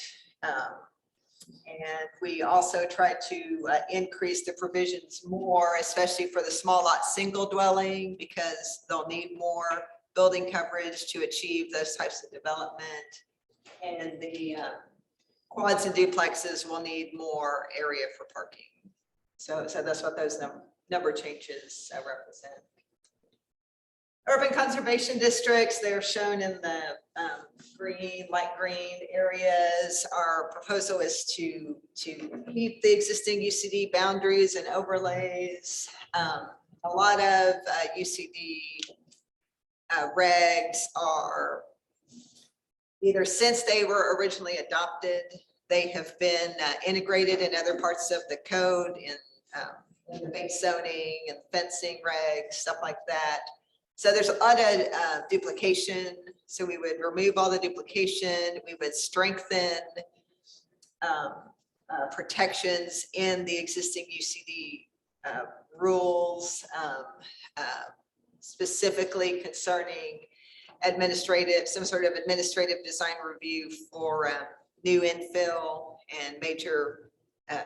And we also tried to increase the provisions more, especially for the small lot single dwelling, because they'll need more building coverage to achieve those types of development. And the quads and duplexes will need more area for parking. So that's what those number changes represent. Urban conservation districts, they're shown in the green, light green areas. Our proposal is to keep the existing UCD boundaries and overlays. A lot of UCD regs are either, since they were originally adopted, they have been integrated in other parts of the code, in the base zoning and fencing regs, stuff like that. So there's a lot of duplication. So we would remove all the duplication. We would strengthen protections in the existing UCD rules, specifically concerning some sort of administrative design review for new infill and major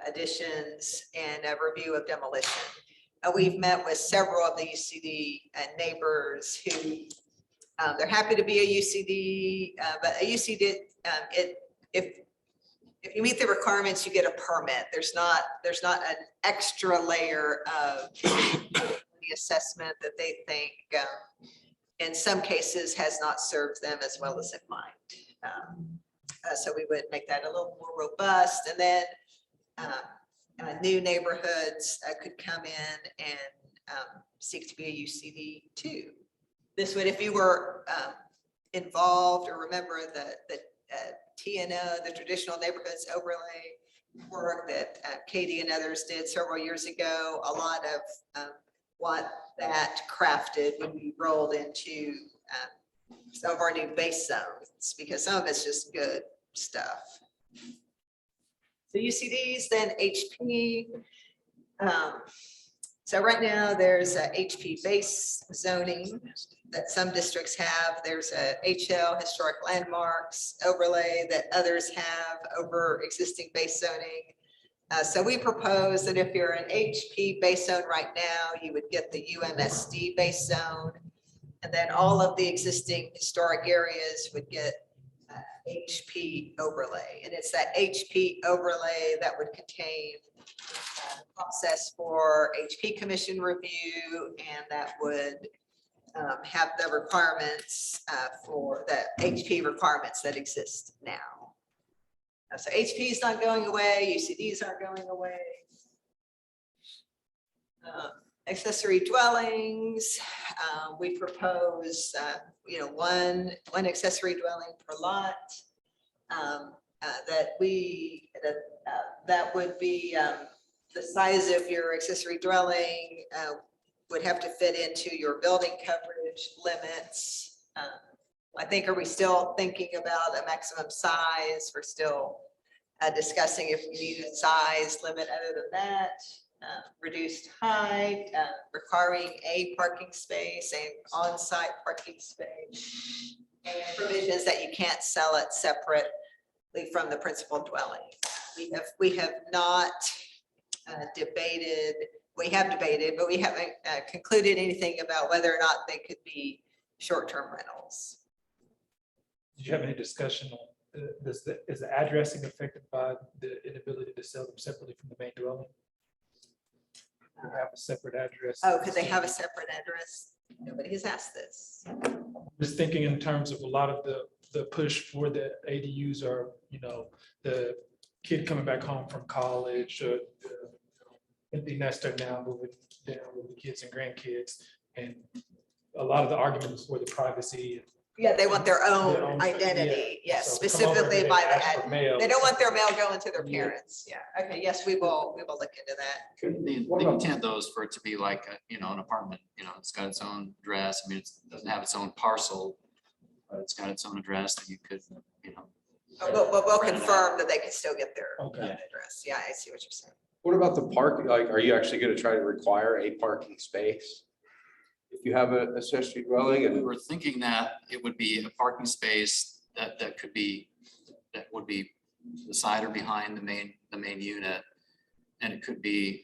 additions, and a review of demolition. We've met with several of the UCD neighbors who they're happy to be a UCD, but a UCD, if you meet the requirements, you get a permit. There's not an extra layer of the assessment that they think in some cases has not served them as well as it might. So we would make that a little more robust. And then new neighborhoods could come in and seek to be a UCD too. This would, if you were involved, or remember the TNO, the traditional neighborhoods overlay work that Katie and others did several years ago, a lot of what that crafted would be rolled into some of our new base zones, because some of it's just good stuff. So UCDs, then HP. So right now there's a HP base zoning that some districts have. There's a HL, historic landmarks overlay, that others have over existing base zoning. So we propose that if you're an HP base zone right now, you would get the UMSD base zone. And then all of the existing historic areas would get HP overlay. And it's that HP overlay that would contain process for HP commission review, and that would have the requirements for the HP requirements that exist now. So HP is not going away, UCDs aren't going away. Accessory dwellings, we propose, one accessory dwelling per lot. That would be the size of your accessory dwelling would have to fit into your building coverage limits. I think, are we still thinking about a maximum size? We're still discussing if we need a size limit other than that. Reduced height, requiring a parking space, and on-site parking space, and provisions that you can't sell it separately from the principal dwelling. We have not debated, we have debated, but we haven't concluded anything about whether or not they could be short-term rentals. Did you have any discussion on is the addressing affected by the inability to sell them separately from the main dwelling? Or have a separate address? Oh, because they have a separate address. Nobody has asked this. Just thinking in terms of a lot of the push for the ADUs are, the kid coming back home from college, or the empty nester now moving down with the kids and grandkids. And a lot of the arguments for the privacy. Yeah, they want their Their own own- identity, yeah. yes, So come over specifically and by they the ask for ad. mail. They don't want their mail going to their Yeah. parents. Yeah, okay, yes, we will look into that. The intent though is for it to be like, an apartment, it's got its own address. I mean, it doesn't have its own parcel, but it's got its own address that you could, But we'll confirm that they can still get their Okay. address. Yeah, I see what you're saying. What about the park? Like, are you actually gonna try to require a parking space? If you have an accessory dwelling we and were thinking that it would be a parking space that would be beside or behind the main unit. And it could be,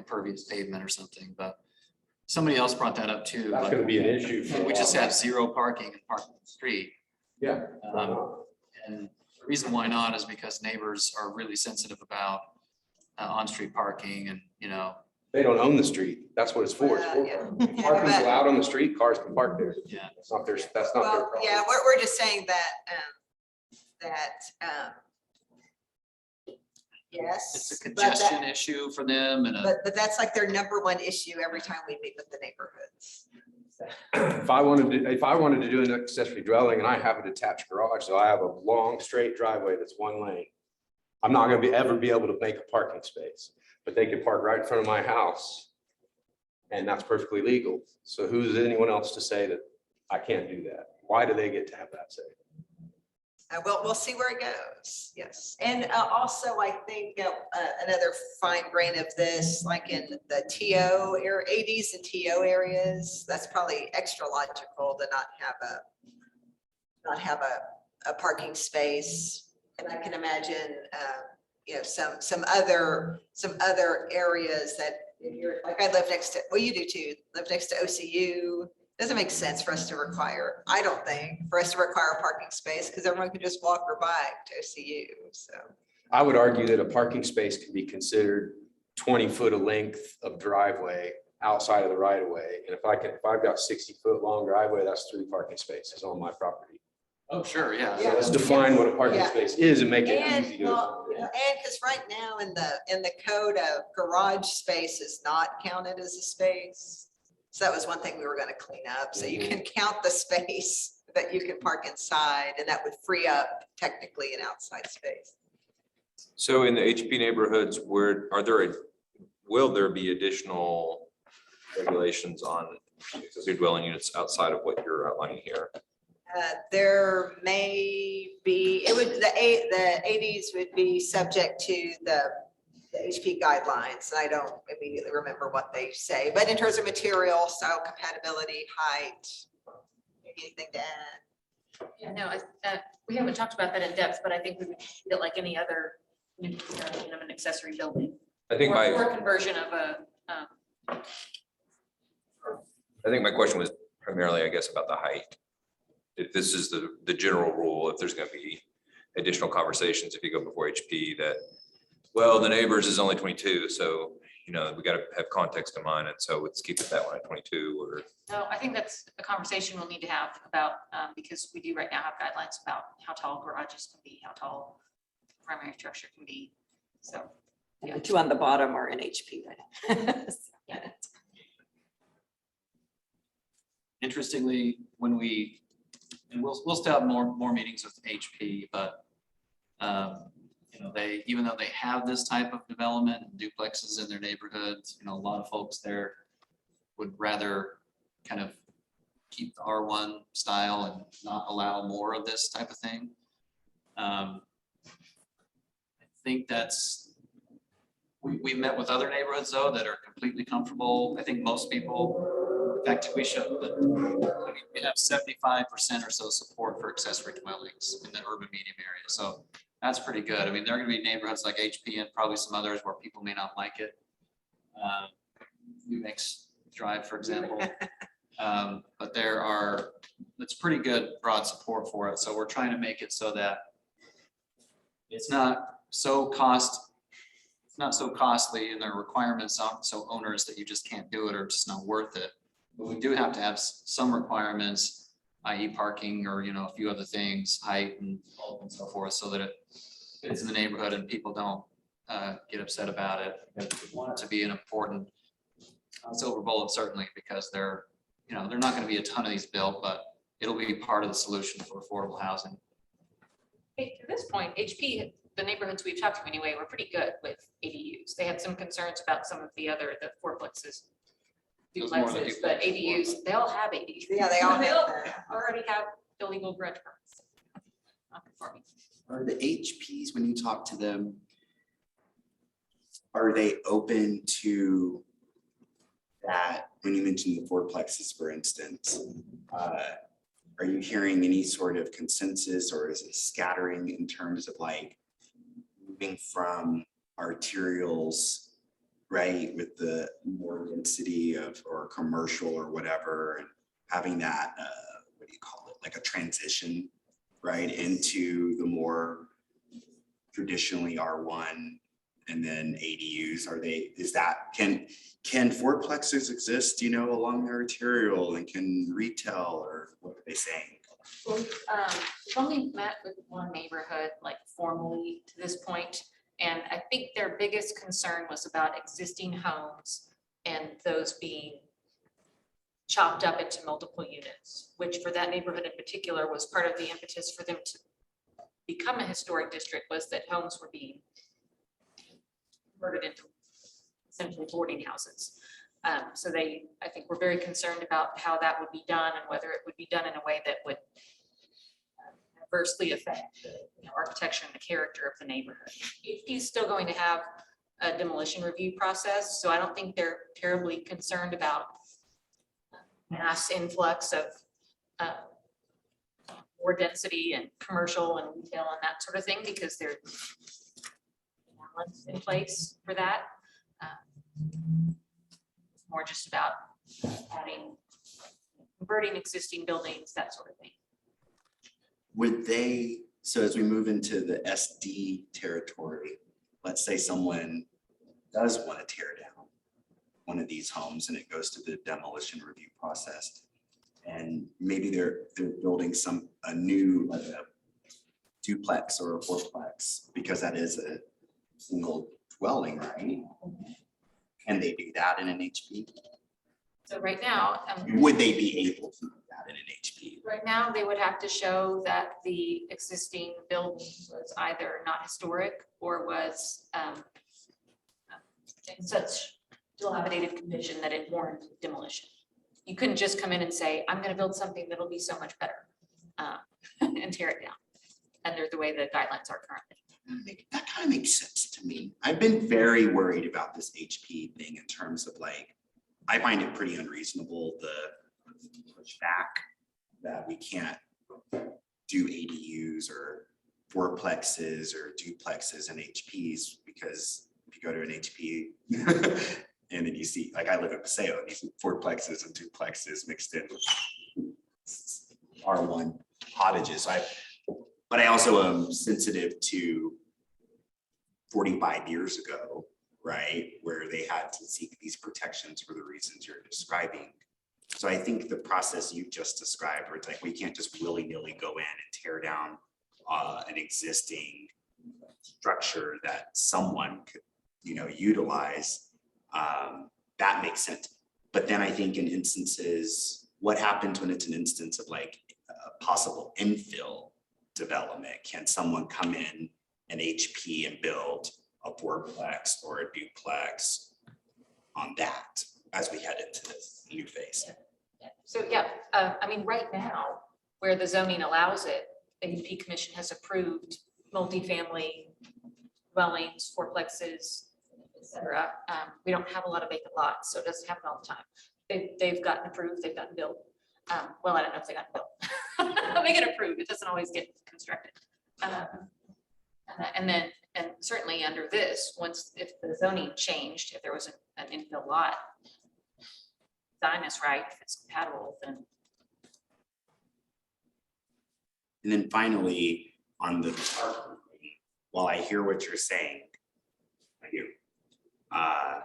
pervious pavement or something, but somebody else brought that up too. that's like, gonna be an issue. for a We just while. have zero parking and parking on the street. Yeah. And the reason why not is because neighbors are really sensitive about on-street parking and, They don't own the street. That's what it's for. It's for Yeah. parking. Parking's allowed on the street, cars can park there. yeah. That's not their Well, problem. yeah, we're just saying that, yes. It's a but that- congestion issue for them and But that's like their number one issue every time we meet with the neighborhoods. If I wanted to do an accessory dwelling and I have a detached garage, so I have a long straight driveway that's one lane. I'm not gonna ever be able to make a parking space, but they can park right in front of my house. And that's perfectly legal. So who's anyone else to say that I can't do that? Why do they get to have that say? We'll see where it goes, yes. And also, I think another fine grain of this, like in the TO area, ADs and TO areas, that's probably extra logical to not have a parking space. And I can imagine, some other areas that if you're, like I live next to, well, you do too, live next to OCU. Doesn't make sense for us to require, I don't think, for us to require a parking space because everyone can just walk or bike to OCU, so. I would argue that a parking space can be considered 20 foot of length of driveway outside of the right of way. And if I've got 60 foot long driveway, that's 3 parking spaces on my property. oh, sure, yeah. Yeah. Let's define what a parking Yeah. space is and make it And, easy to. well, and because right now in the code, garage space is not counted as a space. So that was one thing we were gonna clean up. So you can count the space that you can park inside and that would free up technically an outside space. So in the HP neighborhoods, will there be additional regulations on accessory dwelling units outside of what you're outlining here? There may be, the 80s would be subject to the HP guidelines. And I don't immediately remember what they say, but in terms of material, style, compatibility, height, anything to add? Yeah, no, we haven't talked about that in depth, but I think we would treat it like any other new construction of an accessory building. I think Or conversion of I think my question was primarily, I guess, about the height. If this is the general rule, if there's gonna be additional conversations, if you go before HP that, well, the neighbors is only 22, so, we gotta have context in mind, and so let's keep it that one at 22, or. No, I think that's a conversation we'll need to have about, because we do right now have guidelines about how tall garages can be, how tall primary structure can be. So, The two on the bottom are in HP. Right? yeah. Interestingly, and we'll still have more meetings with HP, but even though they have this type of development, duplexes in their neighborhoods, a lot of folks there would rather kind of keep the R1 style and not allow more of this type of thing. I think we've met with other neighborhoods though that are completely comfortable. I think most people, in fact, we have 75% or so support for accessory dwellings in the urban medium area. So that's pretty good. I mean, there are gonna be neighborhoods like HP and probably some others where people may not like it. New Mix Drive, for example. But it's pretty good broad support for it. So we're trying to make it so that it's not so costly and their requirements aren't so onerous that you just can't do it or it's just not worth it. But we do have to have some requirements, i.e. parking or, a few other things, height and so forth, so that it fits in the neighborhood and people don't get upset about it. We want it to be an important silver bullet, certainly, because they're not going to be a ton of these built, but it'll be part of the solution for affordable housing. Hey, to this point, HP, the neighborhoods we've talked to anyway, were pretty good with ADUs. They had some concerns about some of the fourplexes, Those more than duplexes, but ADUs, they all have ADUs. Yeah, they all They have all that. already have illegal garage permits. Not conforming. Are the HPs, when you talk to them, are they open to that? When you mentioned the fourplexes, for instance, are you hearing any sort of consensus, or is it scattering in terms of like moving from arterials, right, with the more density of, or commercial or whatever, and having that, what do you call it, like a transition, right, into the more traditionally R1 and then ADUs? Can fourplexes exist, along the arterial, and can retail, or what are they saying? Well, we've only met with one neighborhood like formally to this point, and I think their biggest concern was about existing homes and those being chopped up into multiple units, which for that neighborhood in particular was part of the impetus for them to become a historic district, was that homes were being converted into essentially boarding houses. So I think we're very concerned about how that would be done and whether it would be done in a way that would adversely affect the architecture and the character of the neighborhood. HP is still going to have a demolition review process, so I don't think they're terribly concerned about mass influx of more density and commercial and retail and that sort of thing, because there's balance in place for that. It's more just about converting existing buildings, that sort of thing. Would they, so as we move into the SD territory, let's say someone does want to tear down one of these homes and it goes to the demolition review process, and maybe they're building a new like a duplex or a fourplex, because that is a single dwelling, right? Can they do that in an HP? So right now, Would they be able to do that in an HP? right now, they would have to show that the existing building was either not historic or was in such dilapidated condition that it warranted demolition. You couldn't just come in and say, I'm gonna build something that'll be so much better and tear it down under the way the guidelines are currently. That kind of makes sense to me. I've been very worried about this HP thing in terms of like, I find it pretty unreasonable, the pushback that we can't do ADUs or fourplexes or duplexes and HPs, because if you go to an HP and then you see, like I live in Paseo, these fourplexes and duplexes mixed in with R1 cottages. But I also am sensitive to 45 years ago, right, where they had to seek these protections for the reasons you're describing. So I think the process you just described, where it's like we can't just willy-nilly go in and tear down an existing structure that someone could, utilize, that makes sense. But then I think in instances, what happens when it's an instance of like a possible infill development? Can someone come in an HP and build a fourplex or a duplex on that as we head into this new phase? So, yeah, I mean, right now, where the zoning allows it, the UP Commission has approved multifamily dwellings, fourplexes, et cetera. We don't have a lot of vacant lots, so it doesn't happen all the time. They've gotten approved, they've gotten built. Well, I don't know if they got built. They get approved, it doesn't always get constructed. And certainly under this, if the zoning changed, if there was an infill lot, design is right, if it's compatible, then. And then finally, on the parking, while I hear what you're saying, I do. I'm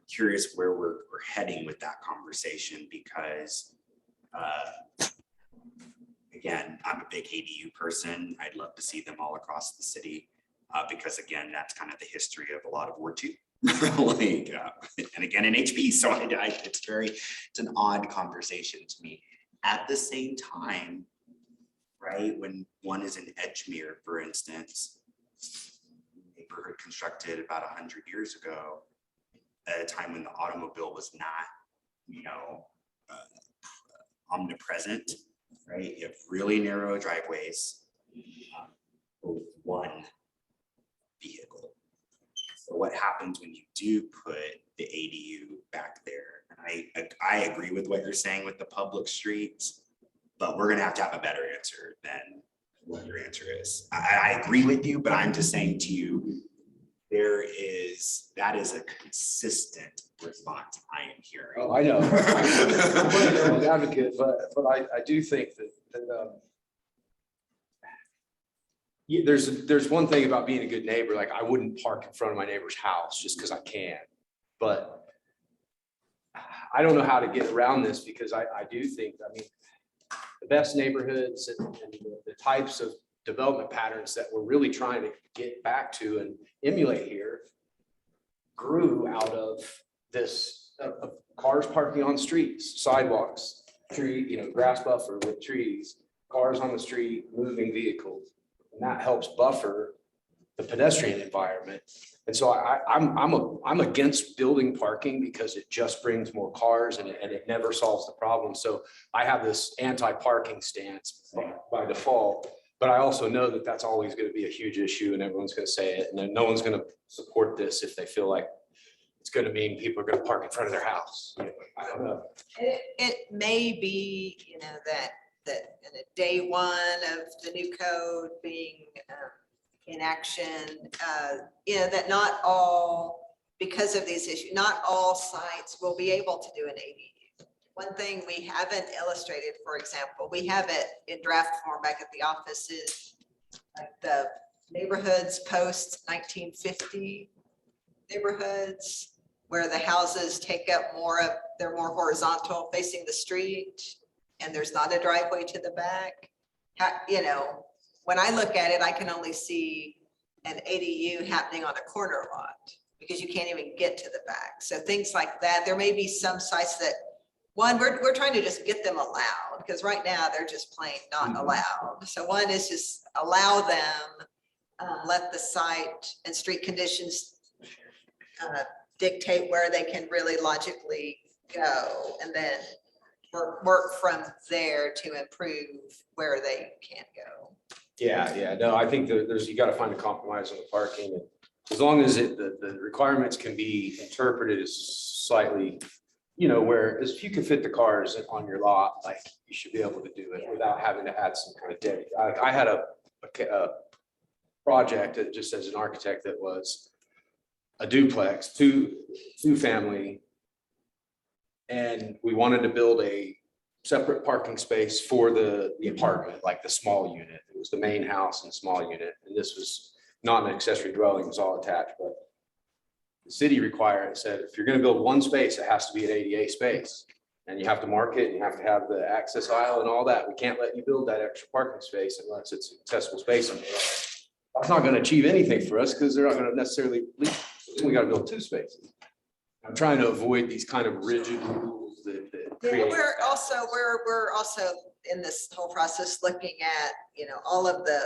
curious where we're heading with that conversation because, again, I'm a big ADU person. I'd love to see them all across the city because again, that's kind of the history of a lot of Ward 2. Like, and again in HP, so it's an odd conversation to me. At the same time, right, when one is in Edgemere, for instance, neighborhood constructed about 100 years ago, at a time when the automobile was not, omnipresent, right? You have really narrow driveways with one vehicle. So what happens when you do put the ADU back there? And I agree with what you're saying with the public streets, but we're gonna have to have a better answer than what your answer is. I agree with you, but I'm just saying to you, that is a consistent response I am hearing. Oh, I know. I'm a devil's advocate, but I do think that yeah, there's one thing about being a good neighbor. Like I wouldn't park in front of my neighbor's house just because I can. But I don't know how to get around this because I do think, I mean, the best neighborhoods and the types of development patterns that we're really trying to get back to and emulate here grew out of this of cars parking on streets, sidewalks, grass buffer with trees, cars on the street, moving vehicles. And that helps buffer the pedestrian environment. And so I'm against building parking because it just brings more cars and it never solves the problem. So I have this anti-parking stance by default, but I also know that that's always going to be a huge issue and everyone's going to say it. And then no one's going to support this if they feel like it's going to mean people are going to park in front of their house. I don't know. It may be, that in a day one of the new code being in action, that not all, because of these issues, not all sites will be able to do an ADU. One thing we haven't illustrated, for example, we have it in draft form back at the office is like the neighborhoods post 1950 neighborhoods where the houses take up they're more horizontal facing the street and there's not a driveway to the back. When I look at it, I can only see an ADU happening on a corner lot because you can't even get to the back. So things like that, there may be some sites that, one, we're trying to just get them allowed because right now they're just plain not allowed. So one is just allow them, let the site and street conditions dictate where they can really logically go and then work from there to improve where they can go. Yeah, no, I think you got to find a compromise on the parking. And as long as the requirements can be interpreted as slightly, where if you can fit the cars on your lot, like you should be able to do it without having to add some kind of dedicated. I had a project that just as an architect that was a duplex, two family. And we wanted to build a separate parking space for the apartment, like the small unit. It was the main house and small unit. And this was not an accessory dwelling, it was all attached, but the city required, it said, if you're gonna build one space, it has to be an ADA space. And you have to mark it, and you have to have the access aisle and all that. We can't let you build that extra parking space unless it's accessible space. That's not gonna achieve anything for us because they're not gonna necessarily, we gotta build two spaces. I'm trying to avoid these kind of rigid rules that create. We're also in this whole process looking at, all of the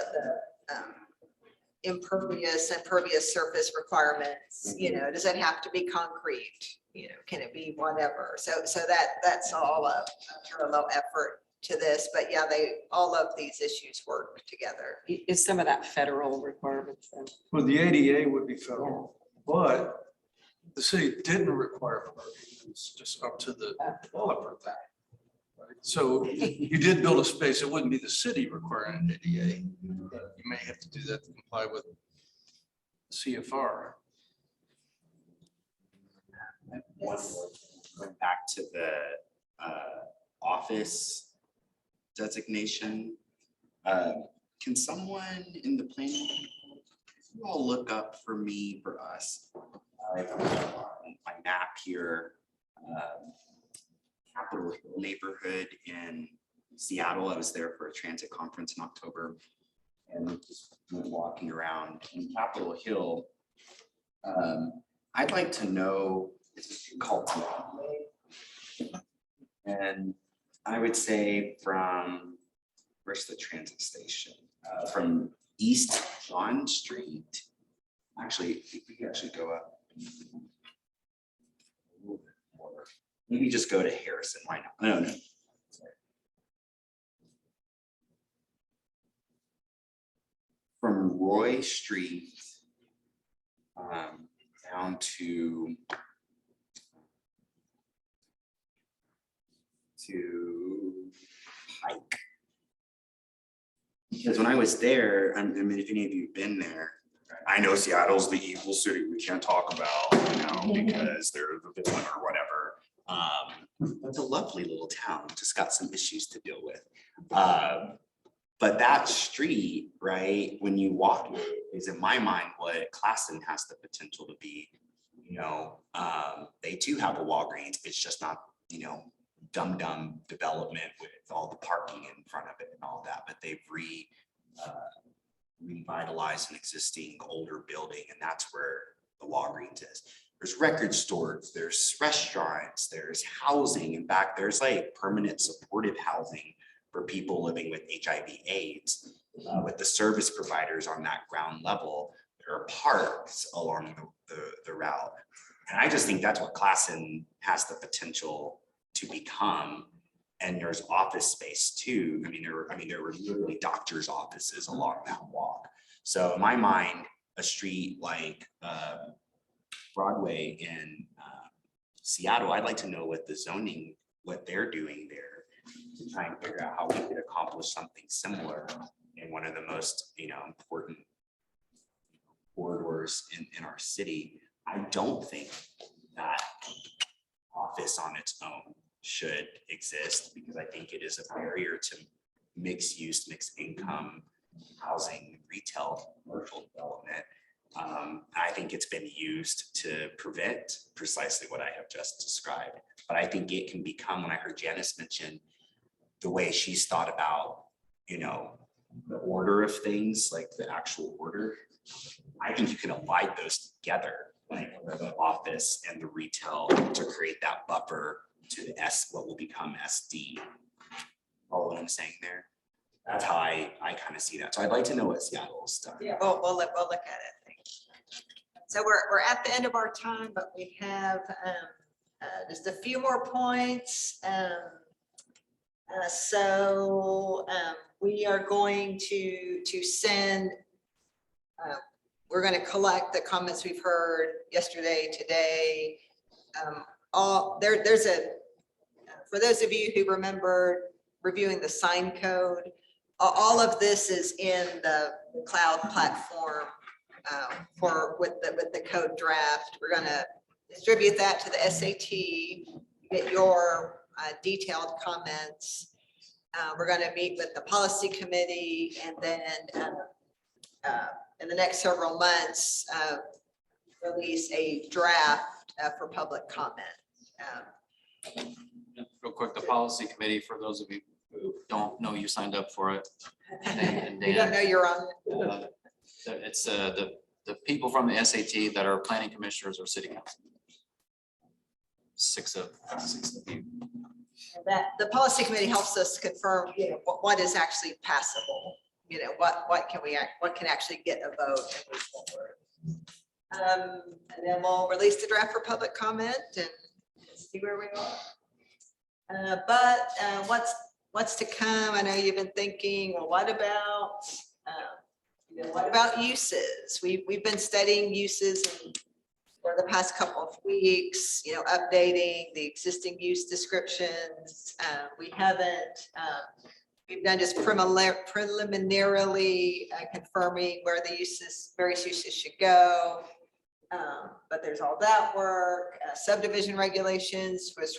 impervious and pervious surface requirements. Does it have to be concrete? Can it be whatever? So that's all a parallel effort to this. But yeah, all of these issues work together. Is some of that federal requirements then? Well, the ADA would be federal, but the city didn't require parking. It's just up to the developer. Right? So you did build a space, it wouldn't be the city requiring an ADA. You may have to do that to comply with CFR. One more, going back to the office designation. can someone in the planning, you all look up for me, for us, my map here, Capitol Hill neighborhood in Seattle. I was there for a transit conference in October and just went walking around in Capitol Hill. I'd like to know, it's called Broadway. And I would say from, where's the transit station? From East John Street. Actually, we could actually go up a little bit more. Maybe just go to Harrison. Why not? No. Sorry. From Roy Street down to Pike. Because when I was there, I mean, if any of you have been there, I know Seattle's the evil city we can't talk about, because they're the villain or whatever. It's a lovely little town, just got some issues to deal with. But that street, right, when you walk it, is in my mind what Classen has the potential to be. They too have a Walgreens, it's just not, dumb development with all the parking in front of it and all that, but they've revitalized an existing older building, and that's where the Walgreens is. There's record stores, there's restaurants, there's housing. In fact, there's like permanent supportive housing for people living with HIV/AIDS. With the service providers on that ground level, there are parks along the route. And I just think that's what Classen has the potential to become. And there's office space too. There were literally doctors' offices along that walk. So in my mind, a street like Broadway in Seattle, I'd like to know what the zoning, what they're doing there to try and figure out how we could accomplish something similar in one of the most, important corridors in our city. I don't think that office on its own should exist, because I think it is a barrier to mixed use, mixed income housing, retail, commercial development. I think it's been used to prevent precisely what I have just described. But I think it can become, when I heard Janice mention the way she's thought about, the order of things, like the actual order, I think you can abide those together, like the office and the retail, to create that buffer to the what will become SD. All what I'm saying there. That's how I kind of see that. So I'd like to know what Seattle's done. Yeah, we'll look at it. So we're at the end of our time, but we have just a few more points. We are going to send, we're going to collect the comments we've heard yesterday, today. For those of you who remember reviewing the sign code, all of this is in the cloud platform with the code draft. We're going to distribute that to the SAT, get your detailed comments. We're going to meet with the policy committee, and then in the next several months, release a draft for public comment. Real quick, the policy committee, for those of you who don't know, you signed up for it. You don't know you're on it. It's the people from the SAT that are planning commissioners or city council. Six of you. That the policy committee helps us confirm, what is actually passable. What can actually get a vote and move forward. And then we'll release the draft for public comment and see where we are. But what's to come? I know you've been thinking, well, what about uses? We've been studying uses for the past couple of weeks, updating the existing use descriptions. We've done just preliminarily confirming where the various uses should go. But there's all that work, subdivision regulations, which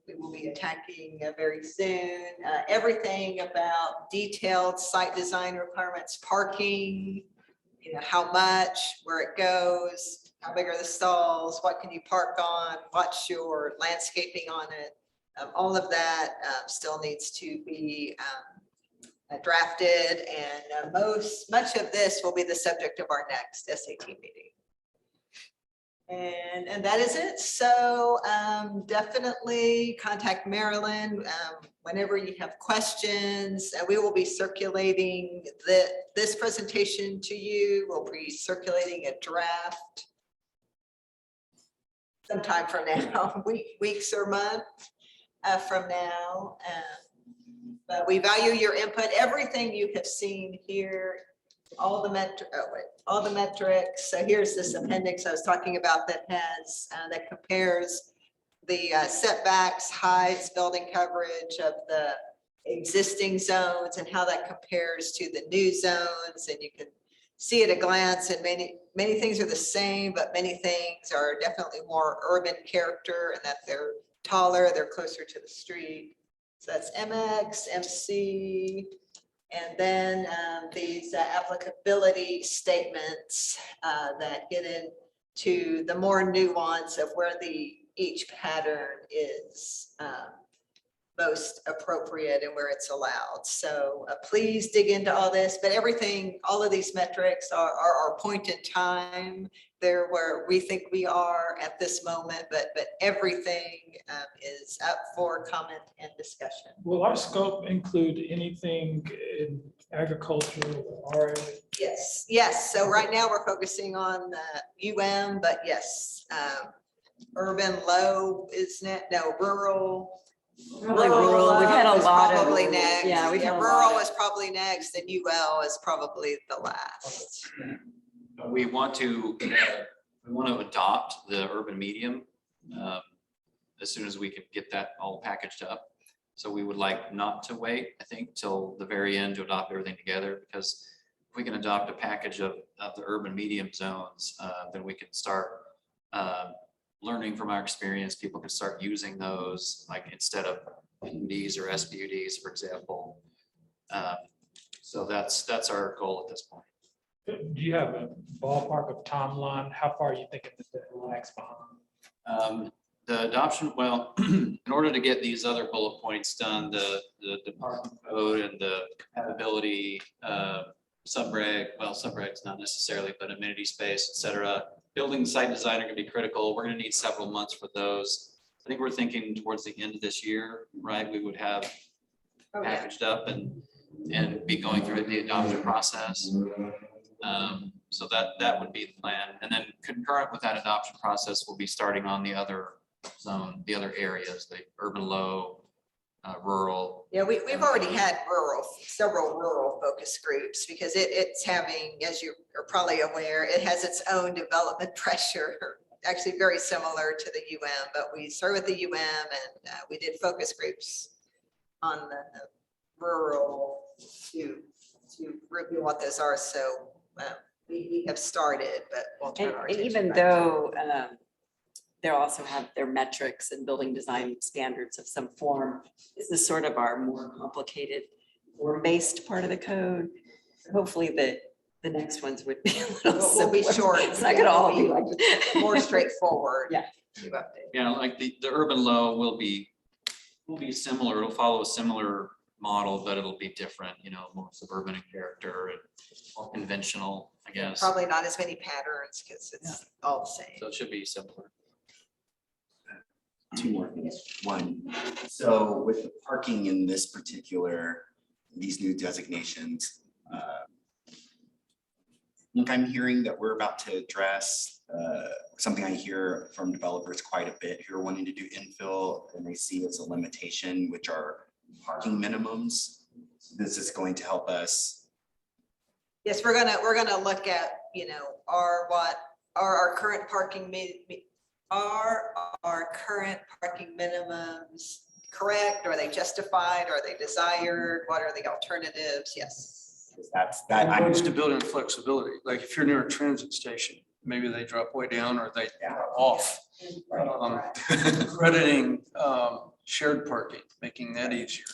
we will be attacking very soon. Everything about detailed site design requirements, parking, how much, where it goes, how big are the stalls, what can you park on, what's your landscaping on it. All of that still needs to be drafted, and much of this will be the subject of our next SAT meeting. And that is it. So definitely contact Marilyn whenever you have questions. We will be circulating this presentation to you. We'll be circulating a draft sometime from now, weeks or month from now. But we value your input. Everything you have seen here, all the metrics. So here's this appendix I was talking about that has, that compares the setbacks, heights, building coverage of the existing zones and how that compares to the new zones. And you can see at a glance, and many things are the same, but many things are definitely more urban character, and that they're taller, they're closer to the street. So that's MX, MC, and then these applicability statements that get into the more nuance of where each pattern is most appropriate and where it's allowed. So please dig into all this, but everything, all of these metrics are our point in time. They're where we think we are at this moment, but everything is up for comment and discussion. Will our scope include anything in agriculture or? Yes. So right now we're focusing on UM, but yes, urban low, isn't it? No, rural. Probably rural. We've had a is lot of. Probably next. Yeah, we've had a lot rural of- is probably next, and UL is probably the last. We want to adopt the urban medium as soon as we can get that all packaged up. So we would like not to wait, I think, till the very end to adopt everything together, because if we can adopt a package of the urban medium zones, then we can start learning from our experience. People can start using those, like instead of PUDs or SPUDs, for example. So that's our goal at this point. Do you have a ballpark of timeline? How far are you thinking that lags behind? The adoption, well, in order to get these other bullet points done, the department code and the compatibility subregs not necessarily, but amenity space, et cetera. Building site design are gonna be critical. We're gonna need several months for those. I think we're thinking towards the end of this year, right? We would have packaged up and be going through the adoption process. So that would be the plan. And then concurrent with that adoption process, we'll be starting on the other zone, the other areas, the urban low, rural. Yeah, we've already had several rural focus groups, because it's having, as you are probably aware, it has its own development pressure, actually very similar to the UM, but we started with the UM and we did focus groups on the rural to review what those are. So we have started, but we'll turn our And attention even back to it. though they also have their metrics and building design standards of some form, this is sort of our more complicated form-based part of the code. Hopefully the next ones would be a little We'll be simpler. short. It's not Yeah, gonna all we'll be like. more straightforward. Yeah. To update. Yeah, like the urban low will be similar. It'll follow a similar model, but it'll be different, more suburban in character and more conventional, I guess. Probably not as many patterns because it's all the same. So it should be simpler. Two more things. One, so with the parking in this particular, these new designations, I think I'm hearing that we're about to address something I hear from developers quite a bit who are wanting to do infill, and they see as a limitation, which are parking minimums. This is going to help us. Yes, we're gonna look at, are our current parking minimums correct? Are they justified? Are they desired? What are the alternatives? Yes. That's that. That goes to building flexibility. Like if you're near a transit station, maybe they drop way down or they drop off. Crediting shared parking, making that easier.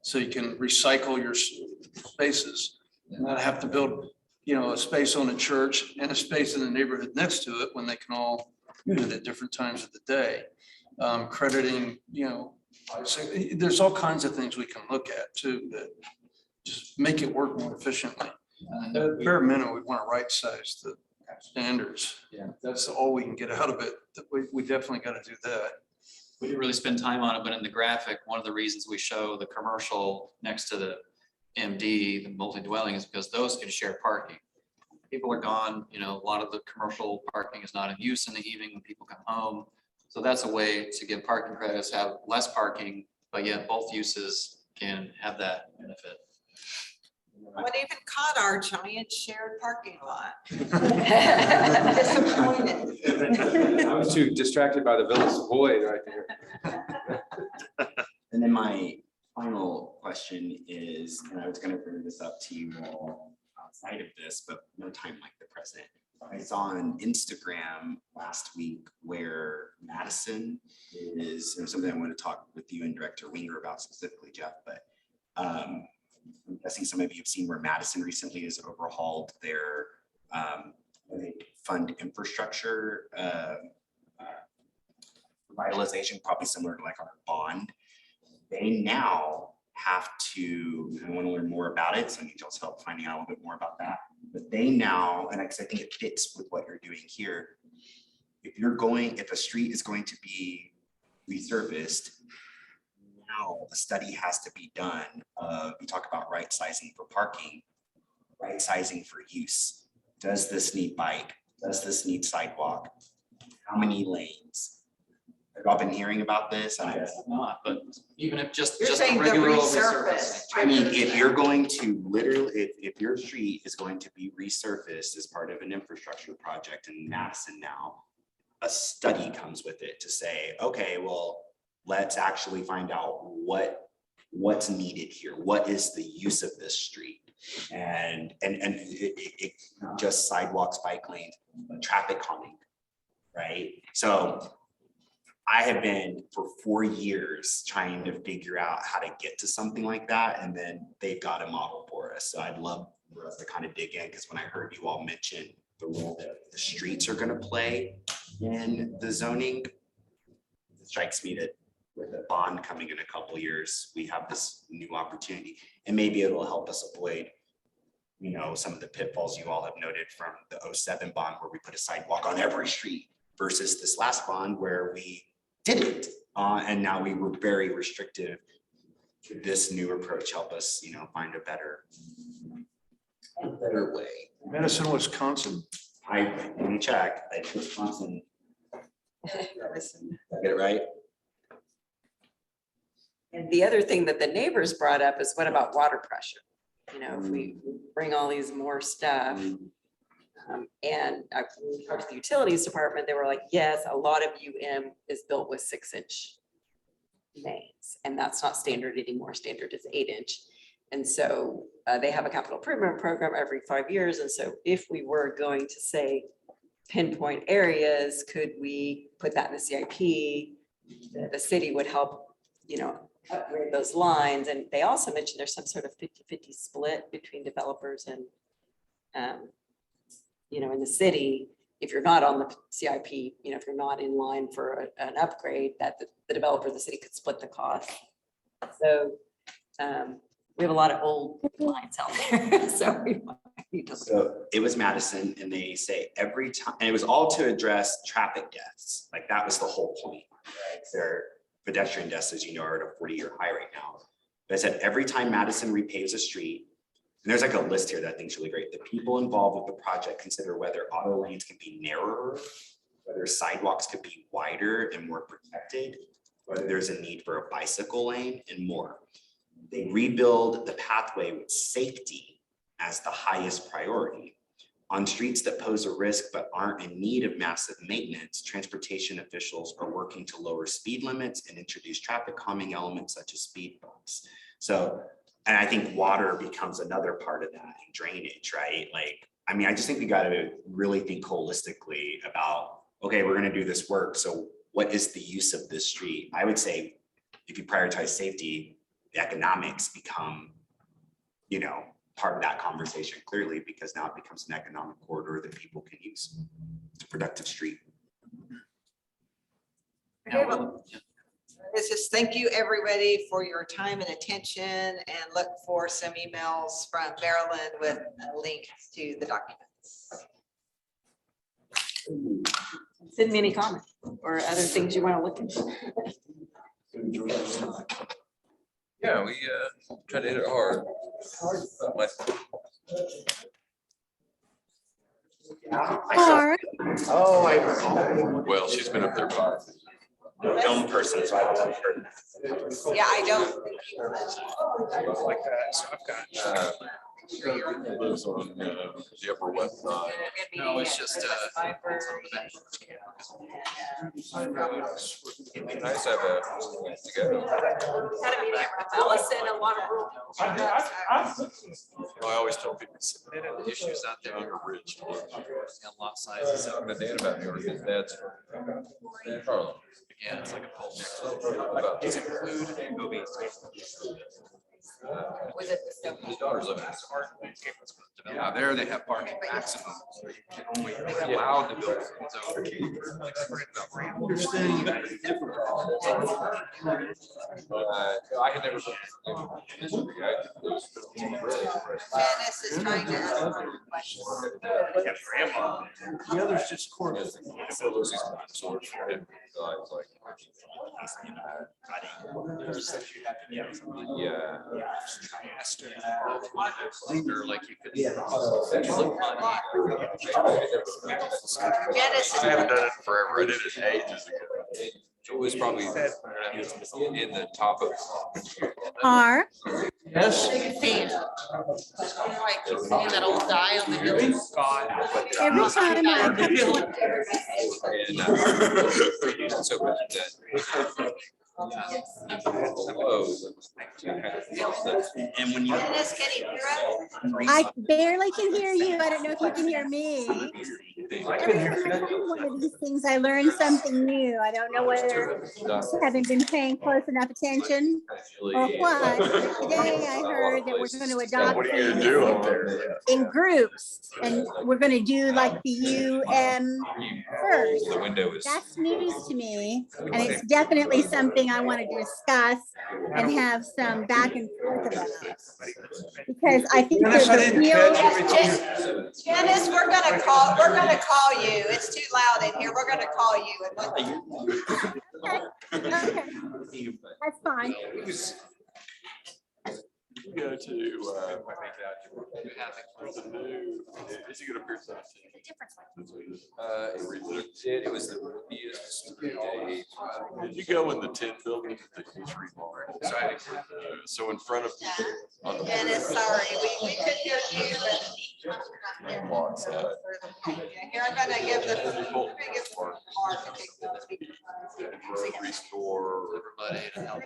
So you can recycle your spaces and not have to build, a space on a church and a space in the neighborhood next to it when they can all use it at different times of the day. Crediting, there's all kinds of things we can look at too, that just make it work more efficiently. And at bare minimum, we want to right size the standards. Yeah. That's all we can get out of it. We definitely got to do that. We didn't really spend time on it, but in the graphic, one of the reasons we show the commercial next to the MD, the multi-dwelling, is because those can share parking. People are gone, a lot of the commercial parking is not in use in the evening when people come home. So that's a way to give parking credits, have less parking, but yet both uses can have that benefit. What even caught our giant shared parking lot? I was too distracted by the village void right there. And then my final question is, and I was gonna bring this up to you all outside of this, but no time like the present. I saw on Instagram last week where Madison is, and something I want to talk with you and Director Winger about specifically, Jeff, but I'm guessing some of you have seen where Madison recently has overhauled their fund infrastructure revitalization, probably similar to like our bond. They now have to, I want to learn more about it, so I need y'all's help finding out a little bit more about that. But they now, and I think it fits with what you're doing here, if a street is going to be resurfaced, now a study has to be done. You talk about right sizing for parking, right sizing for use. Does this need bike? Does this need sidewalk? How many lanes? Have y'all been hearing about this? Not, but even if just You're a saying the regular resurface. I mean, if you're going to literally, if your street is going to be resurfaced as part of an infrastructure project in Madison now, a study comes with it to say, okay, well, let's actually find out what's needed here. What is the use of this street? And it not just sidewalks, bike lanes, but traffic calming, right? So I have been for 4 years trying to figure out how to get to something like that. And then they've got a model for us. So I'd love for us to kind of dig in, because when I heard you all mention the role that the streets are going to play in the zoning, it strikes me that with a bond coming in a couple of years, we have this new opportunity, and maybe it'll help us avoid, some of the pitfalls you all have noted from the 07 bond, where we put a sidewalk on every street, versus this last bond where we didn't. And now we were very restrictive. Could this new approach help us, find a better way? Madison, Wisconsin. Let me check. Wisconsin. Did I get it right? And the other thing that the neighbors brought up is, what about water pressure? If we bring all these more stuff. And I talked to the utilities department, they were like, yes, a lot of is built with 6-inch mains, and that's not standard anymore. Standard is 8-inch. And so they have a capital improvement program every 5 years. And so if we were going to say pinpoint areas, could we put that in the CIP? The city would help, upgrade those lines. And they also mentioned there's some sort of 50-50 split between developers and, in the city. If you're not on the CIP, if you're not in line for an upgrade, that the developer, the city could split the cost. So we have a lot of old lines out there. So we need to. So it was Madison, and they say every time, and it was all to address traffic deaths. Like, that was the whole point, right? Their pedestrian deaths, as you know, are at a 40-year high right now. But I said every time Madison repaves a street, and there's like a list here that I think is really great. The people involved with the project consider whether auto lanes can be narrower, whether sidewalks could be wider and more protected, whether there's a need for a bicycle lane, and more. They rebuild the pathway with safety as the highest priority. On streets that pose a risk but aren't in need of massive maintenance, transportation officials are working to lower speed limits and introduce traffic calming elements such as speed bumps. So, and I think water becomes another part of that, and drainage, right? Like, I mean, I just think we gotta really think holistically about, okay, we're gonna do this work, so what is the use of this street? I would say, if you prioritize safety, the economics become, you know, part of that conversation clearly, because now it becomes an economic corridor that people can use. It's a productive street. Okay, well, this is, thank you, everybody, for your time and attention, and look for some emails from Marilyn with links to the documents. Send me any comments or other things you want to look into. Yeah, we tried to hit it hard. Or Well, she's been up there 5. Film person, so I wasn't sure. Yeah, I don't. think you- Like that, so I've got. Lives on the Upper West Side. No, it's just, It'd be nice to have a place to go. Had a meeting with Allison and a lot of rural. I always tell people, issues out there. young or rich. And lot sizes. Talking to Dan about New York, his dad's from Harlem. Yeah, it's like a pulp mix. About Does it include movies? Was it the his daughter's living in Yeah, there they have parking maximum, so you can only allowed to build. So I had never. Janice is trying to ask one question. The other's just court. Yeah. Or like you could. Janice I haven't done it forever. I did it ages ago. It was probably in the top of. are, Yes. Like seeing that old die on the building. every time I come to one, And so bad that. And when you. Janice, can you hear us? I barely can hear you. I don't know if you can hear me. Every time I do one of these things, I learn something new. I don't know whether I haven't been paying close enough attention or what. Today I heard that we're going to adopt What are you gonna do up there? in groups, and we're going to do like the first. The window is. That's news to me, and it's definitely something I want to discuss and have some back and forth about. Because I think Janice, I there's a didn't real, catch everything. Janice, we're gonna call you. It's too loud in here. We're gonna call you. okay, that's fine. Go to, the new, is he gonna appear? It was the busiest day. Did you go in the 10 building that they just remodeled? So in front of. on the- Janice, sorry, we could hear you, but. Lots of- Here, I'm gonna give the. People- Mark to take those. Grocery store. Everybody and help.